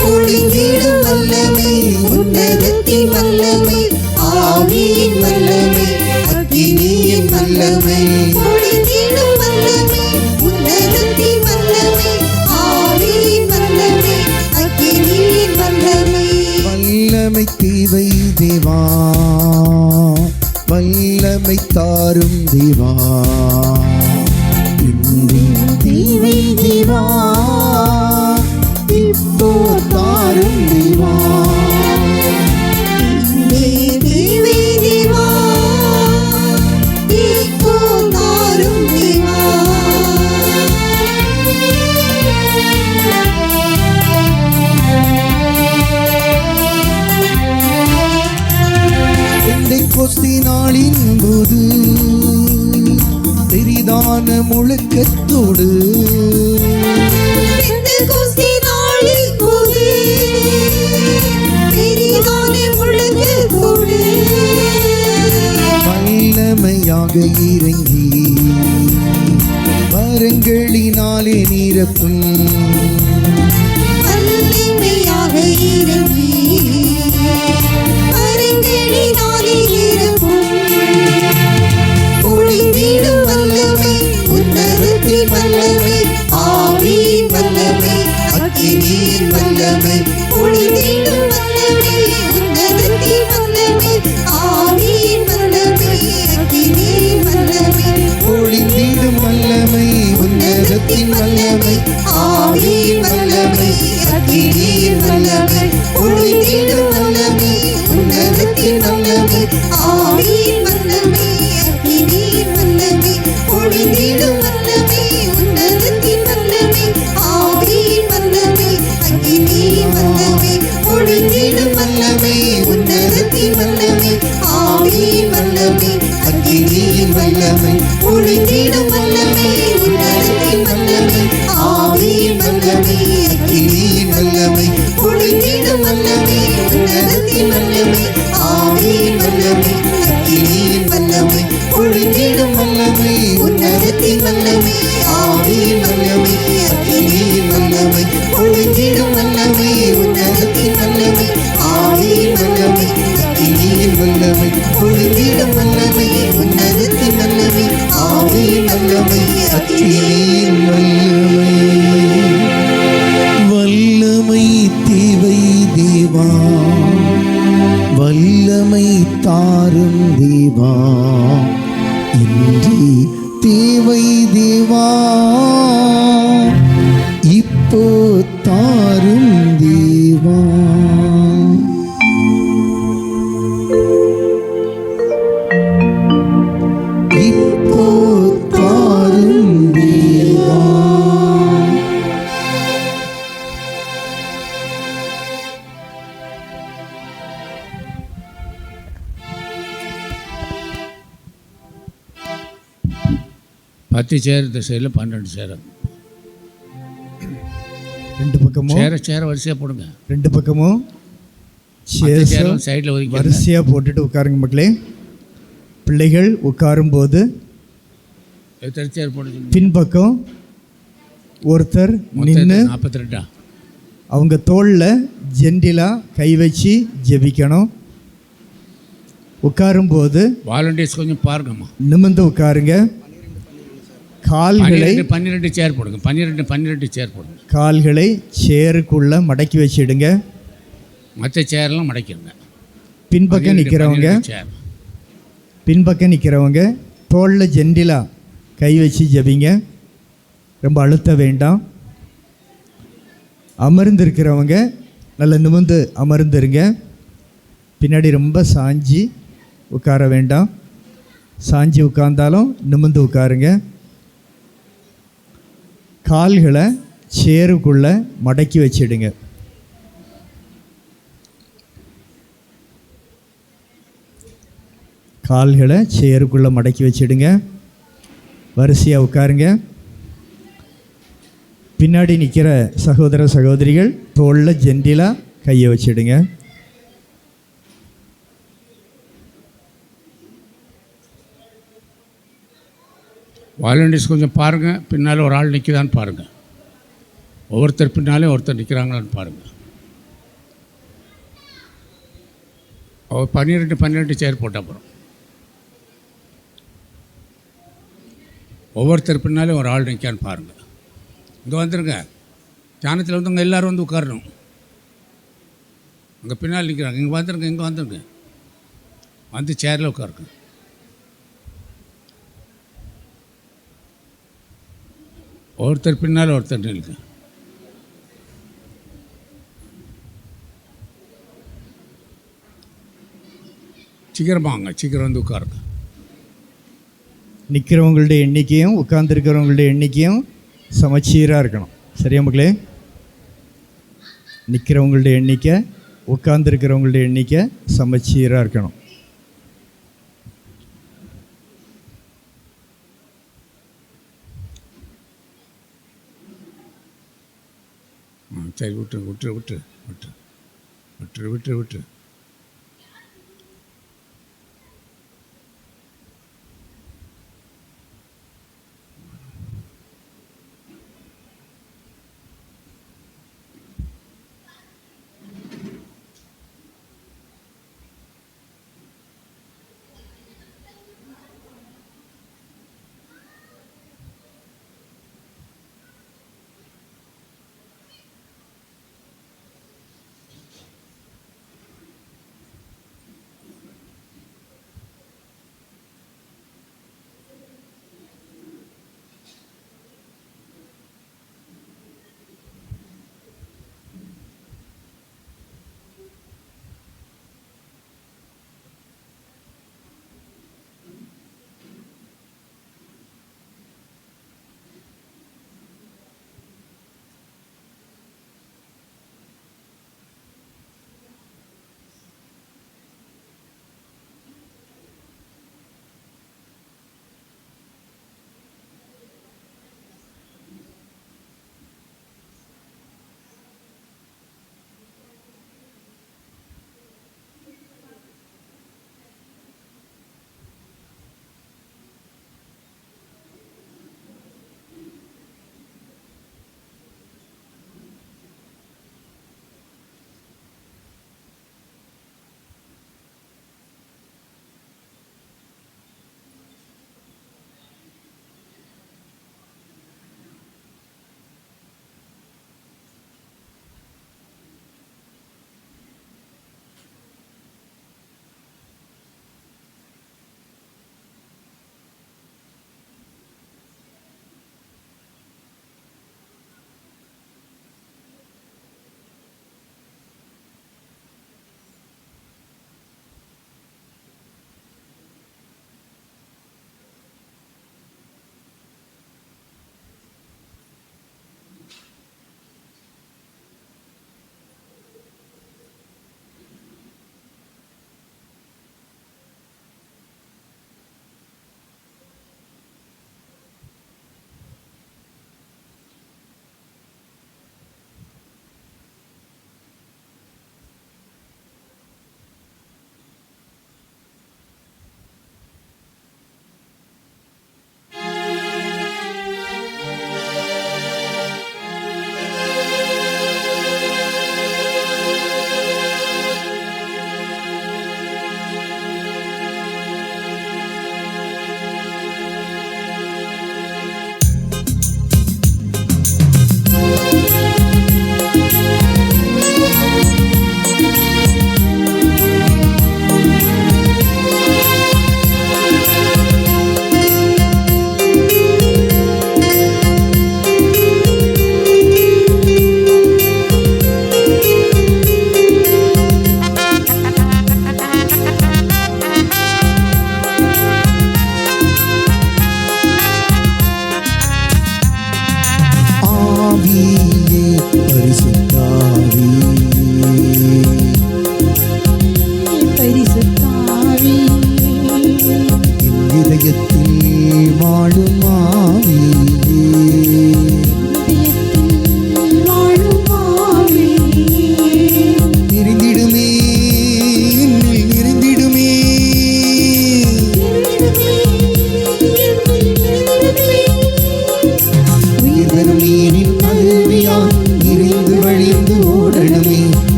பொழிந்திடும் வல்லமை, உன்னதத்தின் வல்லமை, ஆவியின் வல்லமை, அக்கினியின் வல்லமை. பொழிந்திடும் வல்லமை, உன்னதத்தின் வல்லமை, ஆவியின் வல்லமை, அக்கினியின் வல்லமை. வல்லமை தேவை தேவா, வல்லமை தாரும் தேவா, இன்றி தேவை தேவா, இப்போ தாரும் தேவா. முழக்கத்தோடு பெந்தெகோஸ்தே நாளின் போது பெரிதான முழக்கத்தோடு வல்லமையாக இறங்கி வரங்களினாலே நிரப்பும் வல்லமையாக இறங்கி வரங்களினாலே நிரப்பும் பொழிந்திடும் வல்லமை உன்னதத்தின் வல்லமை ஆவியின் வல்லமை அக்கினியின் வல்லமை பொழிந்திடும் வல்லமை உன்னதத்தின் வல்லமை ஆவியின் வல்லமை அக்கினியின் வல்லமை பொழிந்திடும் வல்லமை உன்னதத்தின் வல்லமை ஆவியின் வல்லமை அக்கினியின் வல்லமை பொழிந்திடும் வல்லமை உன்னதத்தின் வல்லமை ஆவியின் வல்லமை அக்கினியின் வல்லமை பொழிந்திடும் வல்லமை உன்னதத்தின் வல்லமை ஆவியின் வல்லமை அக்கினியின் வல்லமை பொழிந்திடும் வல்லமை உன்னதத்தின் வல்லமை ஆவியின் வல்லமை அக்கினியின் வல்லமை பொழிந்திடும் வல்லமை உன்னதத்தின் வல்லமை ஆவியின் வல்லமை அக்கினியின் வல்லமை பொழிந்திடும் வல்லமை உன்னதத்தின் வல்லமை ஆவியின் வல்லமை அக்கினியின் வல்லமை பொழிந்திடும் வல்லமை உன்னதத்தின் வல்லமை ஆவியின் வல்லமை அக்கினியின் வல்லமை பொழிந்திடும் வல்லமை உன்னதத்தின் வல்லமை ஆவியின் வல்லமை அக்கினியின் வல்லமை பொழிந்திடும் வல்லமை உன்னதத்தின் வல்லமை ஆவியின் வல்லமை அக்கினியின் வல்லமை வல்லமை தேவை தேவா வல்லமை தாரும் தேவா இன்றி தேவை தேவா இப்போ தாரும் தேவா இப்போ தாரும் தேவா பத்து சேர் இந்த சைடில் 12 சேர். ரெண்டு பக்கமும் சேர வரிசையாக போடுங்க. ரெண்டு பக்கமும் சேரும் சைடில் ஒதுக்கி வரிசையாக போட்டுட்டு உட்காருங்க மக்களே. பிள்ளைகள் உட்காரும்போது எத்தனை சேர் போடுங்க? பின்பக்கம் ஒருத்தர் நின்று 42 அவங்க தோளில் ஜென்டிலாக கை வச்சு ஜெபிக்கணும். உட்காரும்போது வாலண்டியர்ஸ் கொஞ்சம் பாருங்கம்மா. நிமிர்ந்து உட்காருங்க. கால்களை 12 சேர் போடுங்க. 12 சேர் போடுங்க. கால்களை சேருக்குள்ளே மடக்கி வச்சிடுங்க. மற்ற சேரெல்லாம் மடக்கிடுங்க. பின்பக்கம் நிற்கிறவங்க தோளில் ஜென்டிலாக கை வச்சு ஜெபிங்க. ரொம்ப அழுத்த வேண்டாம். அமர்ந்திருக்கிறவங்க நல்ல நிமிர்ந்து அமர்ந்துருங்க. பின்னாடி ரொம்ப சாஞ்சி உட்கார வேண்டாம். சாஞ்சி உட்கார்ந்தாலும் நிமிர்ந்து உட்காருங்க. கால்களை சேருக்குள்ளே மடக்கி வச்சிடுங்க. கால்களை சேருக்குள்ளே மடக்கி வச்சிடுங்க. வரிசையாக உட்காருங்க. பின்னாடி நிற்கிற சகோதர சகோதரிகள் தோளில் ஜென்டிலாக கையை வச்சிடுங்க. வாலண்டியர்ஸ் கொஞ்சம் பாருங்கள். பின்னால் ஒரு ஆள் நிற்கிறான்னு பாருங்கள். ஒவ்வொருத்தர் பின்னாலே ஒருத்தர் நிற்கிறாங்களான்னு பாருங்கள். 12 சேர் போட்ட அப்புறம் ஒவ்வொருத்தர் பின்னாலே ஒரு ஆள் நிற்கான்னு பாருங்கள். இங்கே வந்துருங்க. தியானத்தில் வந்தவங்க எல்லோரும் வந்து உட்காரணும். அங்கே பின்னால் நிற்கிறாங்க. இங்கே வந்துருங்க. வந்து சேரில் உட்காருங்க. ஒருத்தர் பின்னால் ஒருத்தர் நிற்க. சீக்கிரம் வந்து உட்காருங்க. நிற்கிறவங்களுடைய எண்ணிக்கையும் உட்கார்ந்துருக்கிறவங்களுடைய எண்ணிக்கையும் சமச்சீராக இருக்கணும். சரியா மக்களே? நிற்கிறவங்களுடைய எண்ணிக்கை உட்கார்ந்துருக்கிறவங்களுடைய எண்ணிக்கை சமச்சீராக இருக்கணும். சரி விட்டுரு விட்டுரு விட்டுரு விட்டுரு விட்டுரு விட்டுரு விட்டுரு.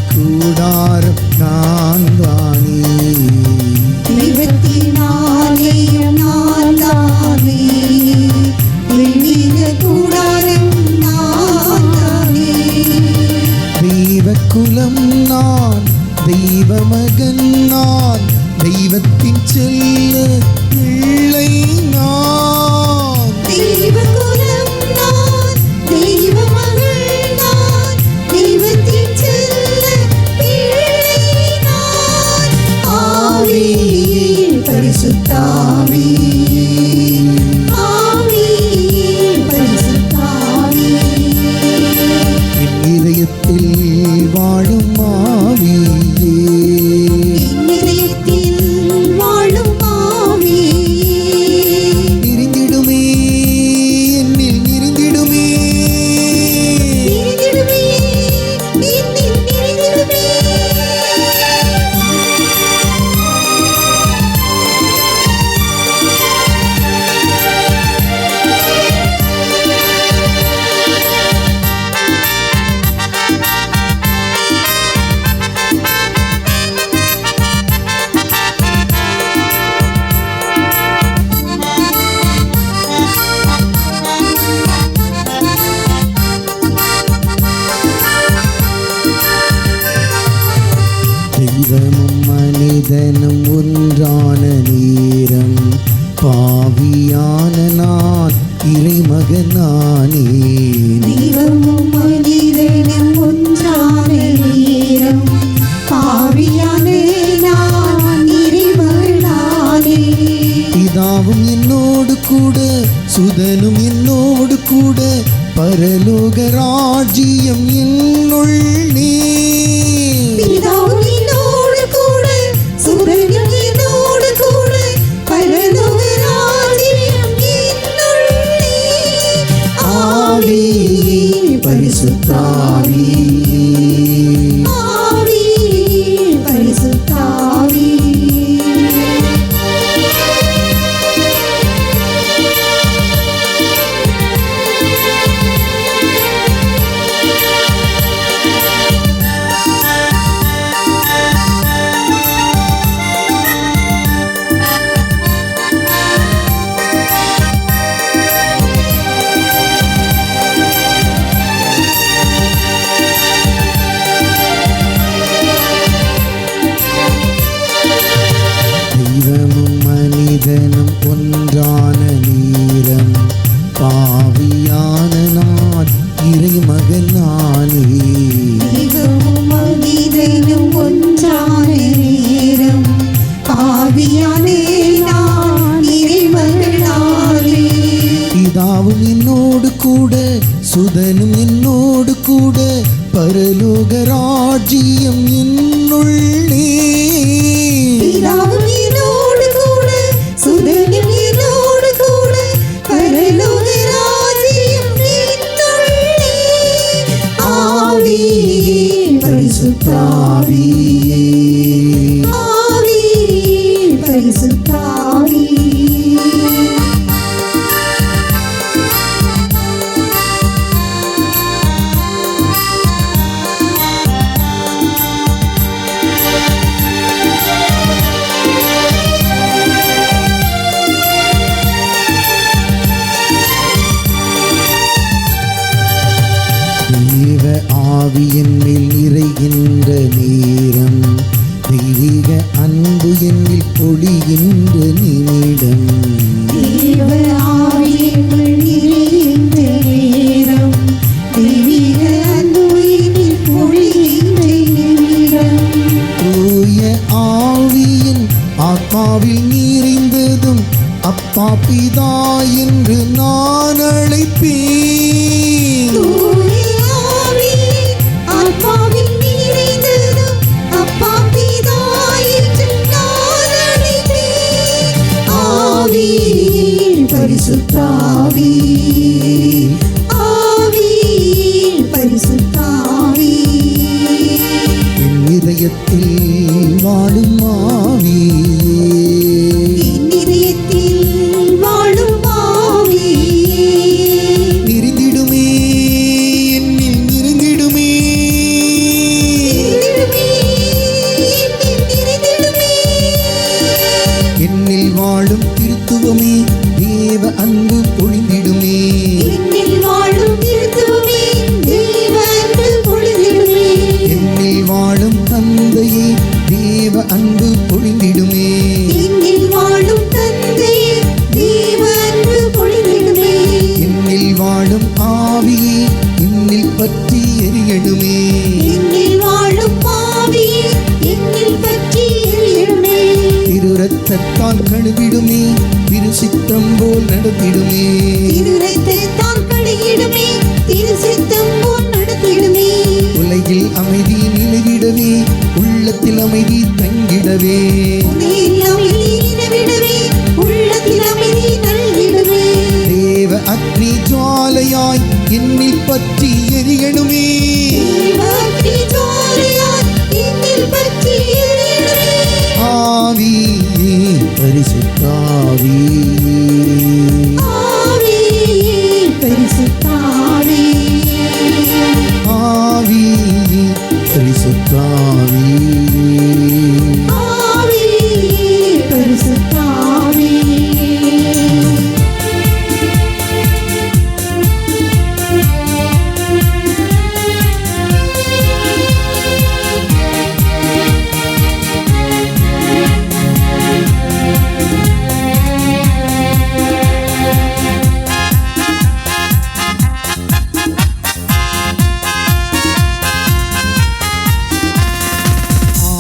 கூடாரம் நான் தானே குலம் நான், தெய்வ மகன் நான், தெய்வத்தின் செல்ல பிள்ளை நான். தெய்வகுலம் நான், தெய்வ மகள் நான், தெய்வத்தின் செல்ல பிள்ளை நான். ஆவியில் பரிசுத்த ஆவி, ஆவியில் பரிசுத்த ஆவி. என் இதயத்தில் வாழும் ஆவியே, என் இதயத்தில் வாழும் ஆவி. நிறைந்திடுமே, என்னில் நிறைந்திடுமே. நிறைந்திடுமே, என்னில் நிறைந்திடுமே. தெய்வமும் மனிதனும் ஒன்றான நேரம், பாவியான நான் இறைமகனானே. தெய்வமும் மனிதனும் ஒன்றான நேரம், பாவியான நான் இறைமகனானே. பிதாவும் என்னோடு கூட, சுதனும் என்னோடு கூட, பரலோக ராஜ்யம் என்னுள்ளே. பிதாவும் என்னோடு கூட, சுதனும் என்னோடு கூட, பரலோக ராஜ்யம் என்னுள்ளே. ஆவியே, பரிசுத்த ஆவியே, ஆவியில் பரிசுத்த ஆவி. தெய்வமும் மனிதனும் ஒன்றான நேரம், பாவியான நான் இறைமகனானே. தெய்வமும் மனிதனும் ஒன்றான நேரம், பாவியான நான் இறைமகனாலே. பிதாவும் என்னோடு கூட, சுதனும் என்னோடு கூட, பரலோக ராஜ்யம் என்னுள்ளே. பிதாவும் என்னோடு கூட, சுதனும் என்னோடு கூட, பரலோக ராஜ்யம் என்னுள்ளே. ஆவியில் பரிசுத்த ஆவியே, ஆவியில் பரிசுத்த ஆவி. தெய்வ ஆவி என்னில் நிறைகின்ற நேரம், தெய்வீக அன்பு என்னில் பொழிகின்ற நிமிடம். தேவ ஆவியினுள் நிறைகின்ற நேரம், தெய்வீக அன்பு என்னில் பொழிகின்ற நிமிடம். தூய ஆவியின் ஆத்மாவில் நிறைந்ததும், அப்பா பிதா என்று நான் அழைப்பேன். தூய ஆவி ஆத்மாவில் நிறைந்ததும், அப்பா பிதா என்று நான் அழைப்பேன். பற்றி எரியணுமே. என்னில் வாழும் ஆவியே என்னில் பற்றி எரியணுமே. திரு ரத்தத்தால் கழுவிடுமே, திரு சித்தம் போல் நடத்திடுமே. திரு ரத்தத்தால் கழுவிடுமே, திரு சித்தம் போல் நடத்திடுமே. உலகில் அமைதி நிலவிடவே, உள்ளத்தில் அமைதி தங்கிடவே. உலகில் அமைதி நிலவிடவே, உள்ளத்தில் அமைதி நல்கிடவே. தேவ அக்னி ஜுவாலையாய் என்னில் பற்றி எரியணுமே. தேவாக்னி ஜுவாலையாய் என்னில் பற்றி எரியணுமே. ஆவியே பரிசுத்தாவியே, ஆவியே பரிசுத்தாவியே, ஆவியே பரிசுத்தாவியே. ஆவியே பரிசுத்தாவியே.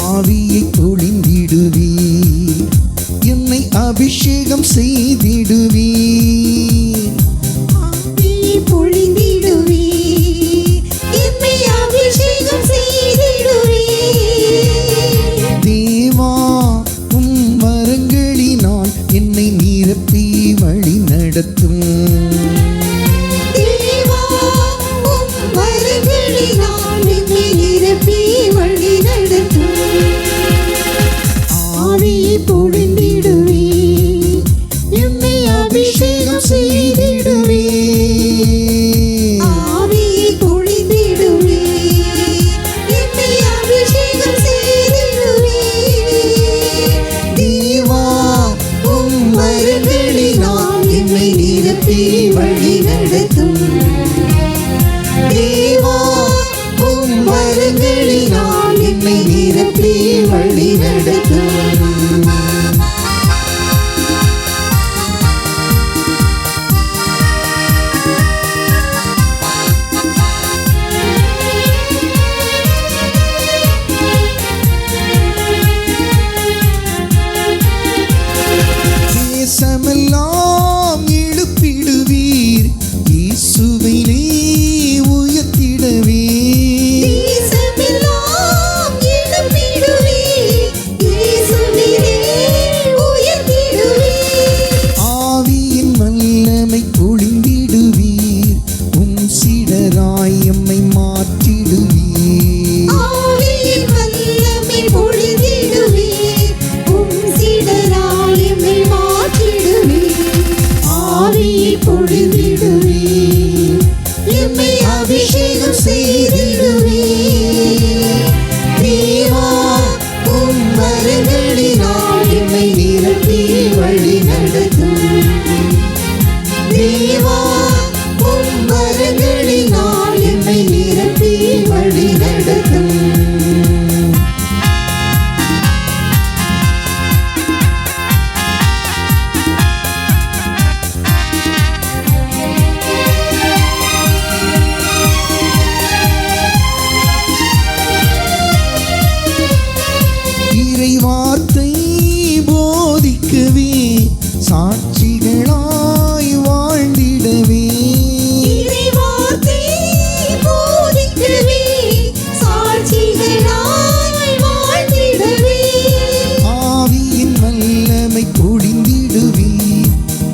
ஆவியை பொழிந்திடுவீர், என்னை அபிஷேகம் செய்திடுவீர். ஆவியை பொழிந்திடுவீர், என்னை அபிஷேகம் செய்திடுவீர். தேவா உம் வரங்களினால் என்னை நிரப்பி வழி நடத்தும். தேவா உம் வரங்களினால் என்னை நிரப்பி வழி நடத்தும். ஆவியை பொழிந்திடுவீர், என்னை அபிஷேகம் செய்திடுவீர். ஆவியை பொழிந்திடுவீர், என்னை அபிஷேகம் செய்திடுவீர். தேவா உம் வரங்களினால் என்னை நிரப்பி வழி நடத்தும். தேவா உம் வரங்களினால் என்னை நிரப்பி வழி நடத்தும். தேசமெல்லாம் இழுப்பிடுவீர், இயேசுவினை உயர்த்திடவே. தேசமெல்லாம் எழுப்பிடுவீர், இயேசுவினை உயர்த்திடுவீர். ஆவியின் வல்லமை பொழிந்திடுவீர், உம் சீடராய் எம்மை மாற்றிடுவீர். ஆவியின் வல்லமை பொழிந்திடுவீர், உம் சீடராய் எம்மை மாற்றிடுவீர். ஆவியை பொழிந்திடுவீர், எம்மை அபிஷேகம் செய்திடுவீர். தேவா உம் வரங்களினால் என்னை நிரப்பி வழி நடத்தும். தேவா உம் வரங்களினால் என்னை நிரப்பி வழி நடத்தும். இறை வார்த்தை போதிக்கவே, சாட்சிகளாய் வாழ்ந்திடவே. இறைவார்த்தை போதிக்கவே, சாட்சிகளாய் வாழ்ந்திடவே. ஆவியின் வல்லமை பொழிந்திடுவீர்,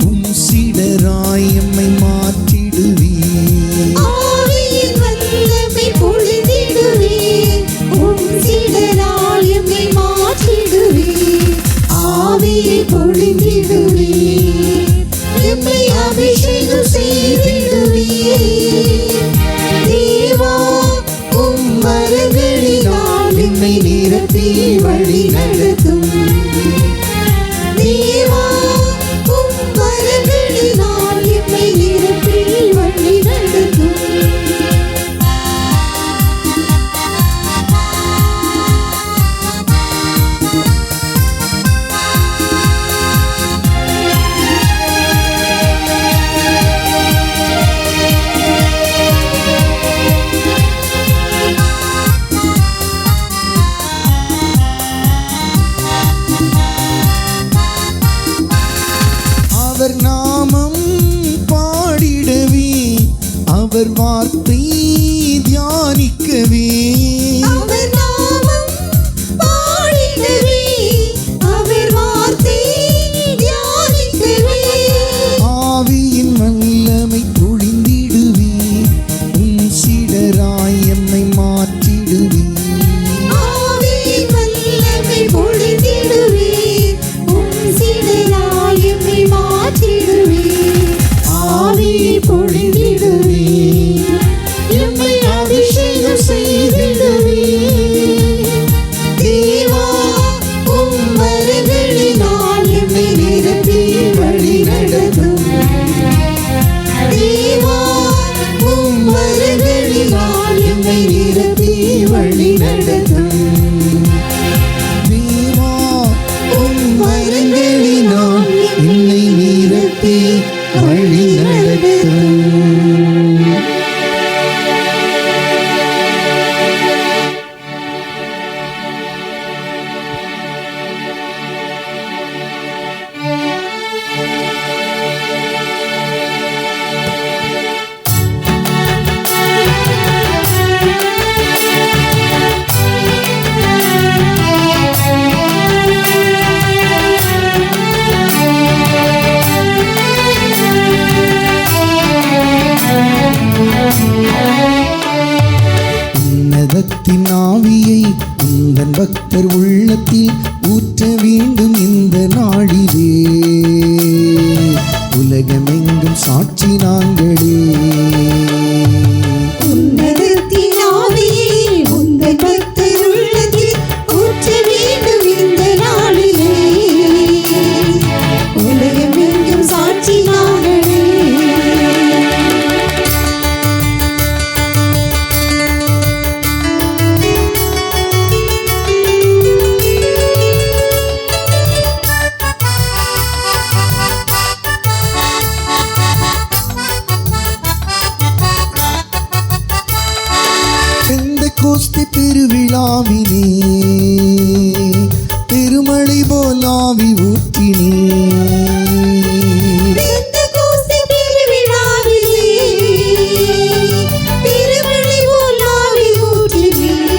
உம் சீடராய் எம்மை மாற்றிடுவீர். ஆவியின் வல்லமை பொழிந்திடுவீர், உம் சீடராய் எம்மை மாற்றிடுவீர். ஆவியை பொழிந்திடுவீர், எம்மை அபிஷேகம் செய்திடுவீர். தேவா உம் வரங்களினால் என்னை நிரப்பி வழி நடத்தும். தேவா உம் வரங்களினால் எம்மை நிரப்பி வழி நடத்தும். உன்னதத்தின் ஆவியை உந்தன் பக்தர் உள்ளத்தில் ஊற்ற வேண்டும் இந்த நாளிலே. உலகமெங்கும் சாட்சி நாங்களே. உன்னதத்தின் ஆவியை உந்தன் பக்தர் உள்ளத்தில் ஊற்ற வேண்டும் இந்த நாளிலே. உலகமெங்கும் சாட்சி நாங்களே. பெந்தெகோஸ்தே பெருவிழாவிலே பெருமழை போல் ஆவி ஊற்றினே. பெந்தெகோஸ்தே பெருவிழாவிலே பெருமழை போல் ஆவி ஊற்றினீர்.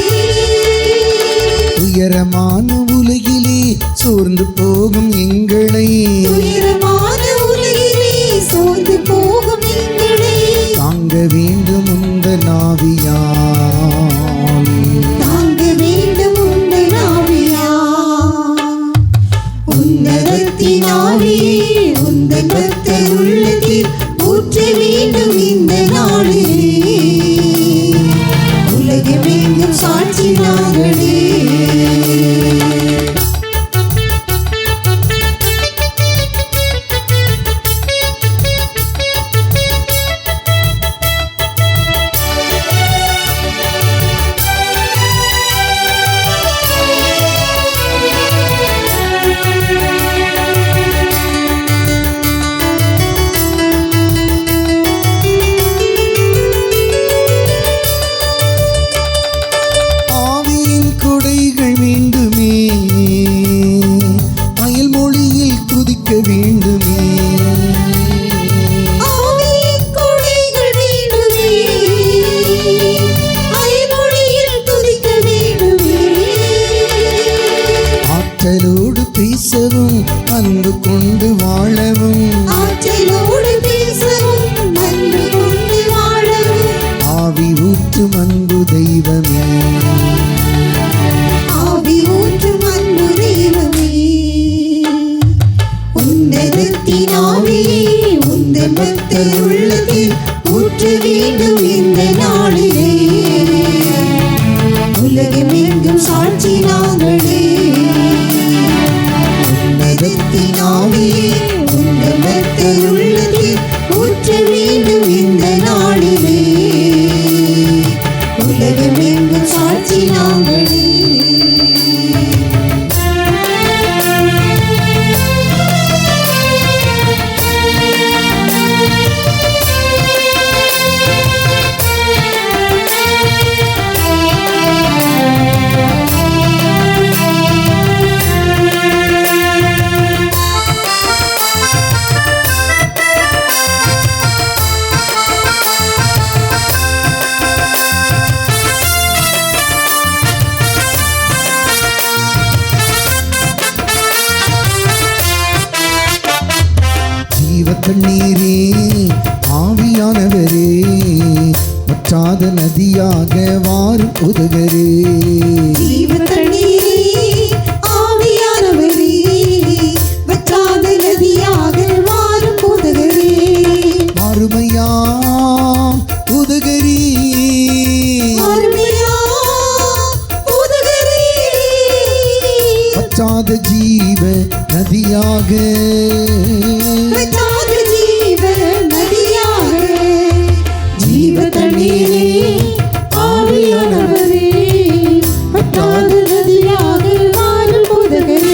உயரமான உலகிலே சோர்ந்து போகும் எங்களை உயரமான உலகிலே சோர்ந்து போகும் எங்களை தாங்க வேண்டும் உந்தன் ஆவியால். தாங்க வேண்டும் உந்தன் ஆவியால். உன்னதத்தின் ஆவியை உந்தன் பக்தர் உள்ளத்தில் ஊற்ற வேண்டும் இந்த நாளிலே. உலகமெங்கும் சாட்சி நாங்களே. ஆவியின் கொடைகள் வேண்டுமே, அயல் மொழியில் துதிக்க வேண்டுமே. ஆவியின் கொடைகள் வேண்டுமே, அயல்மொழியில் துதிக்க வேண்டுமே. ஆற்றலோடு பேசவும் அன்பு கொண்டு வாழவும் ஆற்றலோடு பேசவும் அன்பு கொண்டு வாழவும் ஆவி ஊற்றும் அன்பு தெய்வமே. ஆவி ஊற்றும் அன்பு தெய்வமே. உன்னதத்தின் ஆவியை உந்தன் பக்தர் உள்ளத்தில் ஊற்ற வேண்டும் இந்த நாளிலே. உலகமெங்கும் சாட்சி நாங்களே. உன்னதத்தின் ஆவியை உந்தன் பக்தர் உள்ளத்தில் ஊற்ற வேண்டும் இந்த நாளிலே. உலகமெங்கும் சாட்சி நாங்களே. ஜீவ தண்ணீரே ஆவியானவரே, வற்றாத நதியாக வாரும் உதகரே. ஜீவத்தண்ணீரே, ஆவியானவரே, வற்றாத நதியாக வாரும் உதகரே. அருமையா உதகரே, அருமையா உதகரே. வற்றாத ஜீவ நதியாக வற்றாத ஜீவ நதியாக. ஜீவத்தண்ணீரே, ஆவியானவரே, வற்றாத நதியாக வாரும் உதகரே.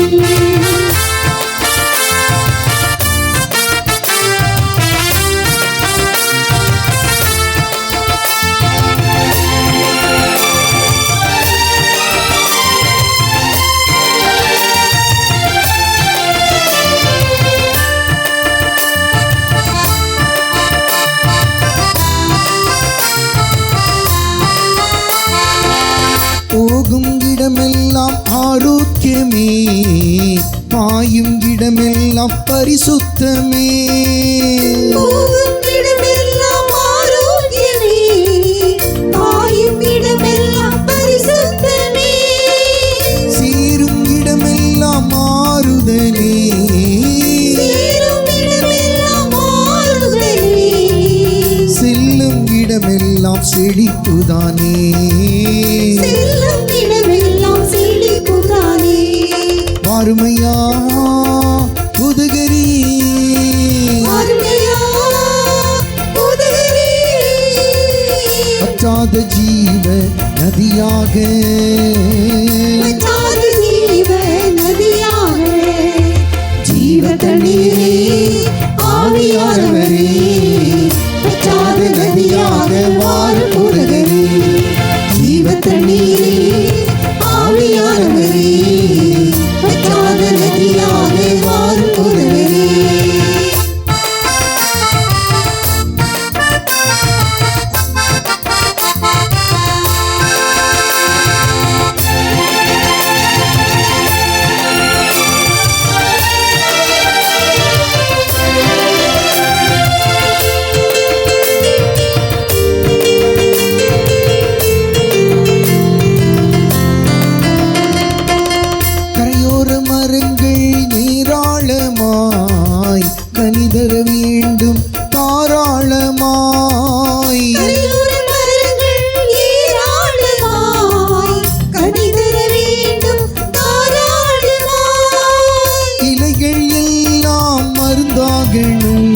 போகும் இடமெல்லாம் ஆரோக்கியமே, பாயும் இடமெல்லாம் பரிசுத்தமே. போகும் இடமெல்லாம் ஆரோக்கியமே, பாயும் இடமெல்லாம் தானே. செல்லும் இடமெல்லாம் செழிப்புதானே. வாருமையா புதுகரி, அருமையா புதுகரி. வற்றாத ஜீவ நதியாக, வற்றாத ஜீவ நதியாக. ஜீவ தண்ணீரே ஆவியானவரே, வற்றாத நதியாக வாரும் புதுகரி. ஜீவ தண்ணீரே ஆவியானவரே, வற்றாத நதியாக வாரும் புதுகரி. கரையோர மரங்கள் ஏராளமாய் கனிதர வேண்டும் தாராளமாய். கரையோர மரங்கள் ஏராளமாய் கனிதர வேண்டும் தாராளமாய். இலைகள் எல்லாம் மருந்தாகணும்,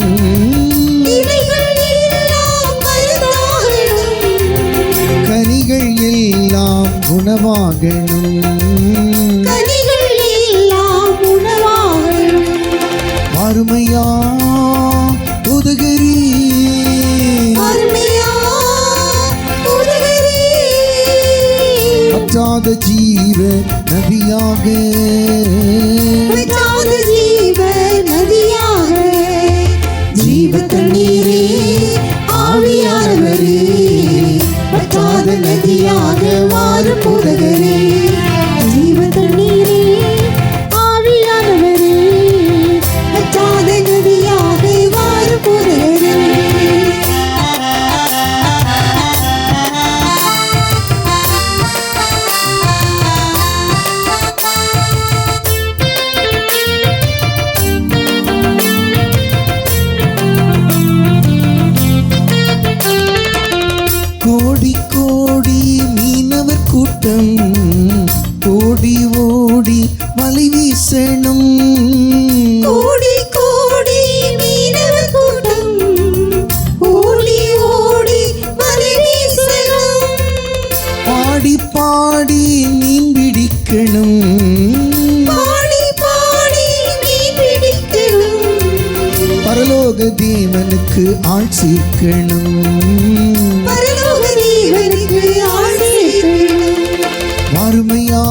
இலைகள் எல்லாம் மருந்தாகணும். கனிகள் எல்லாம் உணவாகணும். கனிகள் எல்லாம் உணவாகணும். வாருமையா புதுகரி, அருமையா புதுகரி. வற்றாத ஜீவ நதியாக, வற்றாத ஜீவ நதியாக. ஜீவ தண்ணீரே ஆவியானவரே, வற்றாத நதியாக வாரும் புதுகரி. ஜீவ தண்ணீரே ஆவியானவரே, வற்றாத நதியாக வாரும் புதுகரி. கோடி கோடி மீனவர் கூட்டம் ஓடி ஓடி வலை வீசணும். கோடி கோடி மீனவர் கூட்டம் ஓடி ஓடி வலை வீசணும். பாடி பாடி மீன் பிடிக்கணும். பாடி பாடி மீன் பிடிக்கணும். பரலோக தேவனுக்கு ஆள் சேர்க்கணும். பரலோக தேவனுக்கு ஆள் சேர்க்கணும். வாருமையா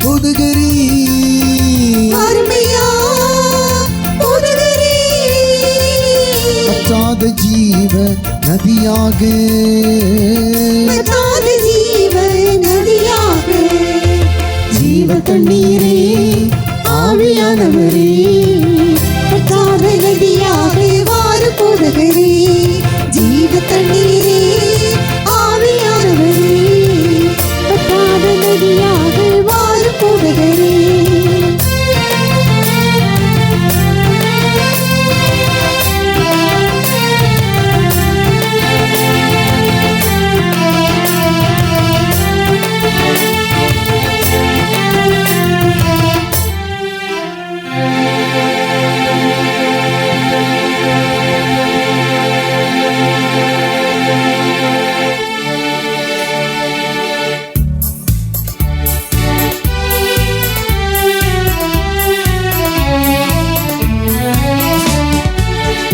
புதுகரி, அருமையா புதுகரி. வற்றாத ஜீவ நதியாக, வற்றாத ஜீவ நதியாக. ஜீவ தண்ணீரே ஆவியானவரே, வற்றாத நதியாக வாரும் புதுகரி. ஜீவ தண்ணீரே ஆவியானவரே, வற்றாத நதியாக வாரும் புதுகரி.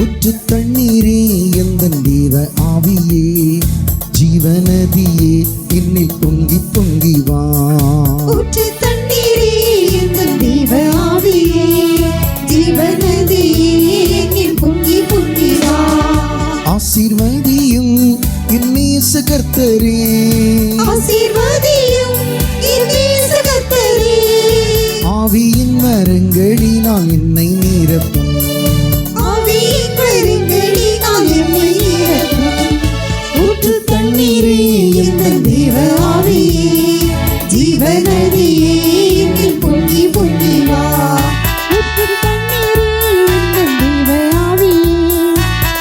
ஊற்று தண்ணீரே எந்தன் தேவ ஆவியே, ஜீவநதியே என்னில் பொங்கி பொங்கி வா. ஊற்று தண்ணீரே எங்கள் தேவ ஆவியே, ஜீவ நதியே என்னில் பொங்கி பொங்கி வா. ஆசீர்வதியும் என் நேச கர்த்தரே, ஆசீர்வதியும் என் நேச கர்த்தரே. ஆவியின் மரங்களினால் என்னை நிரப்பும். ஆவியின் கருங்களினால் என்னை நிரப்பும். ஊற்று தண்ணீரே எங்கள் தேவ ஆவியே, ஜீவ நதியே என்னில் பொங்கி பொங்கி வா. ஊற்று தண்ணீரே எங்கள் தேவ ஆவியே,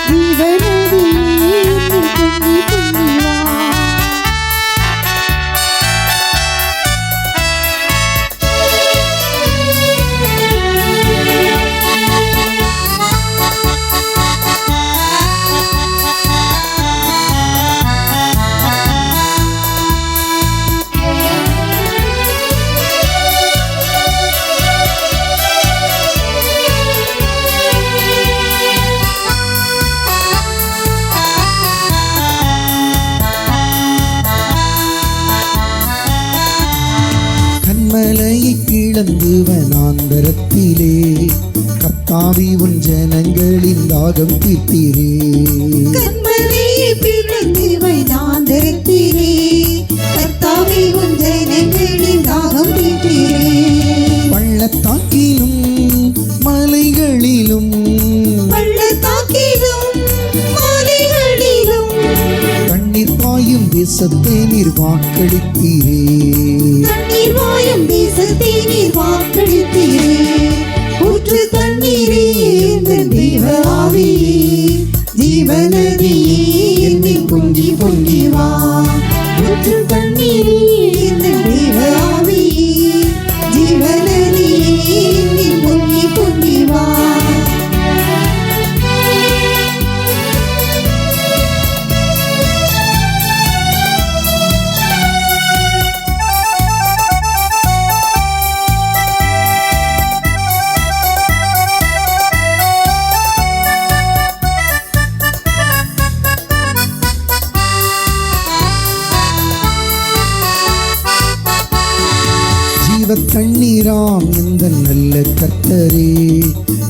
ஜீவ நதியே என்னில் பொங்கி பொங்கி வா. பிளந்து வனாந்தரத்திலே கர்த்தாவே உன் ஜனங்களின் தாகம் தீர்த்தீரே. கண்மலையை பிளந்து வனாந்தரத்திலே கர்த்தாவே உன் ஜனங்களின் தாகம் தீர்த்தீரே. பள்ளத்தாக்கிலும் மலைகளிலும் பள்ளத்தாக்கிலும் மலைகளிலும் கண்ணீர் பாயும் தேசத்தை நீர் வாக்களித்தீரே. தண்ணீர் வாயும் தேசத்தை நீர் வாக்களித்தீரே. ஊற்று தண்ணீரே எங்கள் தெய்வ ஆவியே, ஜீவநதியே என்னில் பொங்கி பொங்கி வா. ஊற்று தண்ணீரே எங்கள் தெய்வ ஆவியே, ஜீவநதியே என்னில் பொங்கி பொங்கி வா. ஜீவ தண்ணீராம் எந்த நல்ல கர்த்தரே,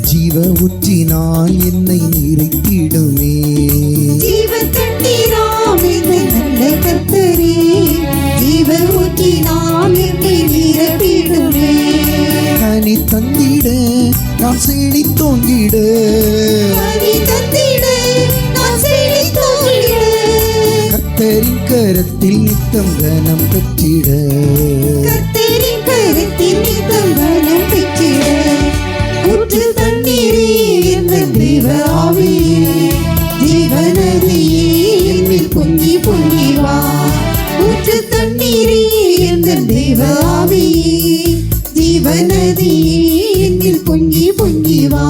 ஜீவ ஊற்றினால் என்னை நிறைத்திடுமே. ஜீவ தண்ணீராம் எங்கள் நல்ல கர்த்தரே, ஜீவ ஊற்றினால் என்னை நிரப்பிடுமே. கனி தந்திட நான் செழித்தோங்கிட, கனி தந்திட நான் செழித்தோங்கிட. கர்த்தரின் கரத்தில் நித்தம் கனம் பெற்றிட. கர்த்தரின் கரத்தில் நித்தம் கனம் பெற்றிட. ஊற்று தண்ணீரே எங்கள் தெய்வ ஆவியே, ஜீவநதியே என்னில் பொங்கி பொங்கி வா. ஊற்று தண்ணீரே எங்கள் தெய்வ ஆவியே, ஜீவநதியே என்னில் பொங்கி பொங்கி வா.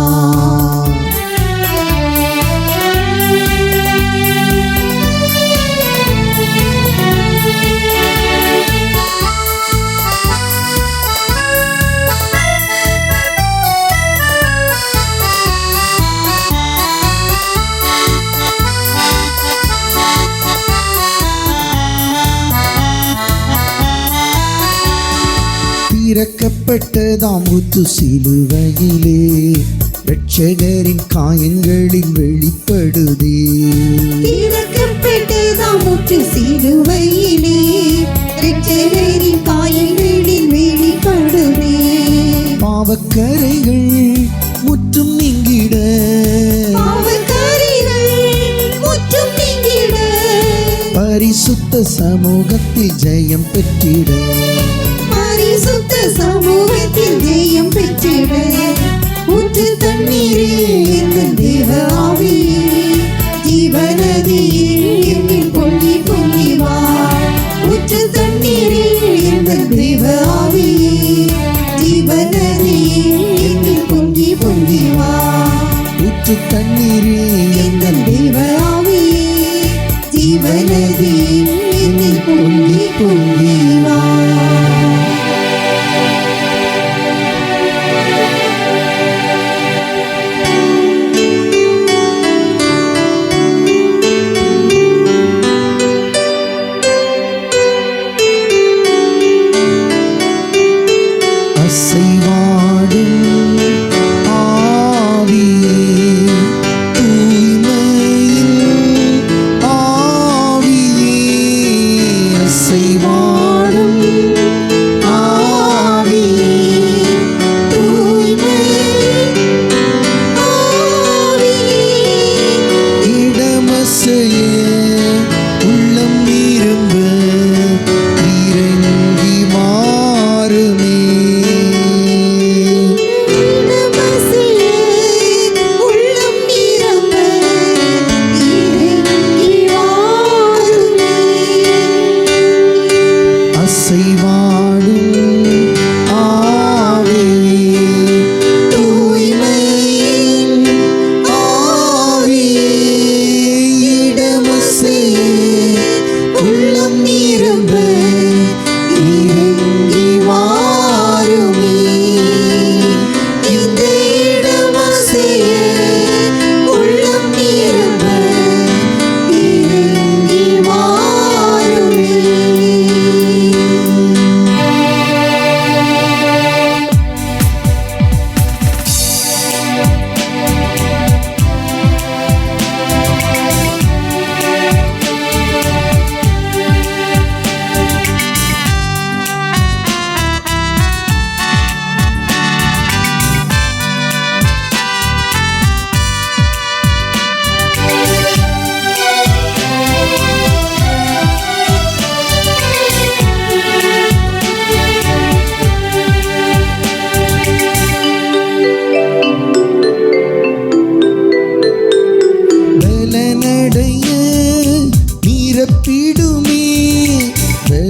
திறக்கப்பட்டதாம் ஊற்று சிலுவையிலே இரட்சகரின் காயங்களில் வெளிப்படுதே. திறக்கப்பட்டதாம் ஊற்று சிலுவையிலே இரட்சகரின் காயங்களில் வெளிப்படுதே. பாவக்கரைகள் முற்றும் நீங்கிட, பாவக்காரிகள் முற்றும் நீங்கிட. பரிசுத்த சமூகத்தில் ஜெயம் பெற்றிட. பரிசுத்த சமூகத்தில் ஜெயம் பெற்றிட. ஊற்று தண்ணீரே எங்கள் தேவ ஆவியே, ஜீவநதியே என்னில் பொங்கி பொங்கி வா. ஊற்று தண்ணீரே எங்கள் தேவ ஆவியே, ஜீவநதியே என்னில் பொங்கி பொங்கி வா. ஊற்று தண்ணீரே எங்கள் தேவ ஆவியே, ஜீவநதியே என்னில் பொங்கி பொங்கி வா.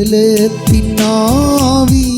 சஞ்சலத்தின் ஆவி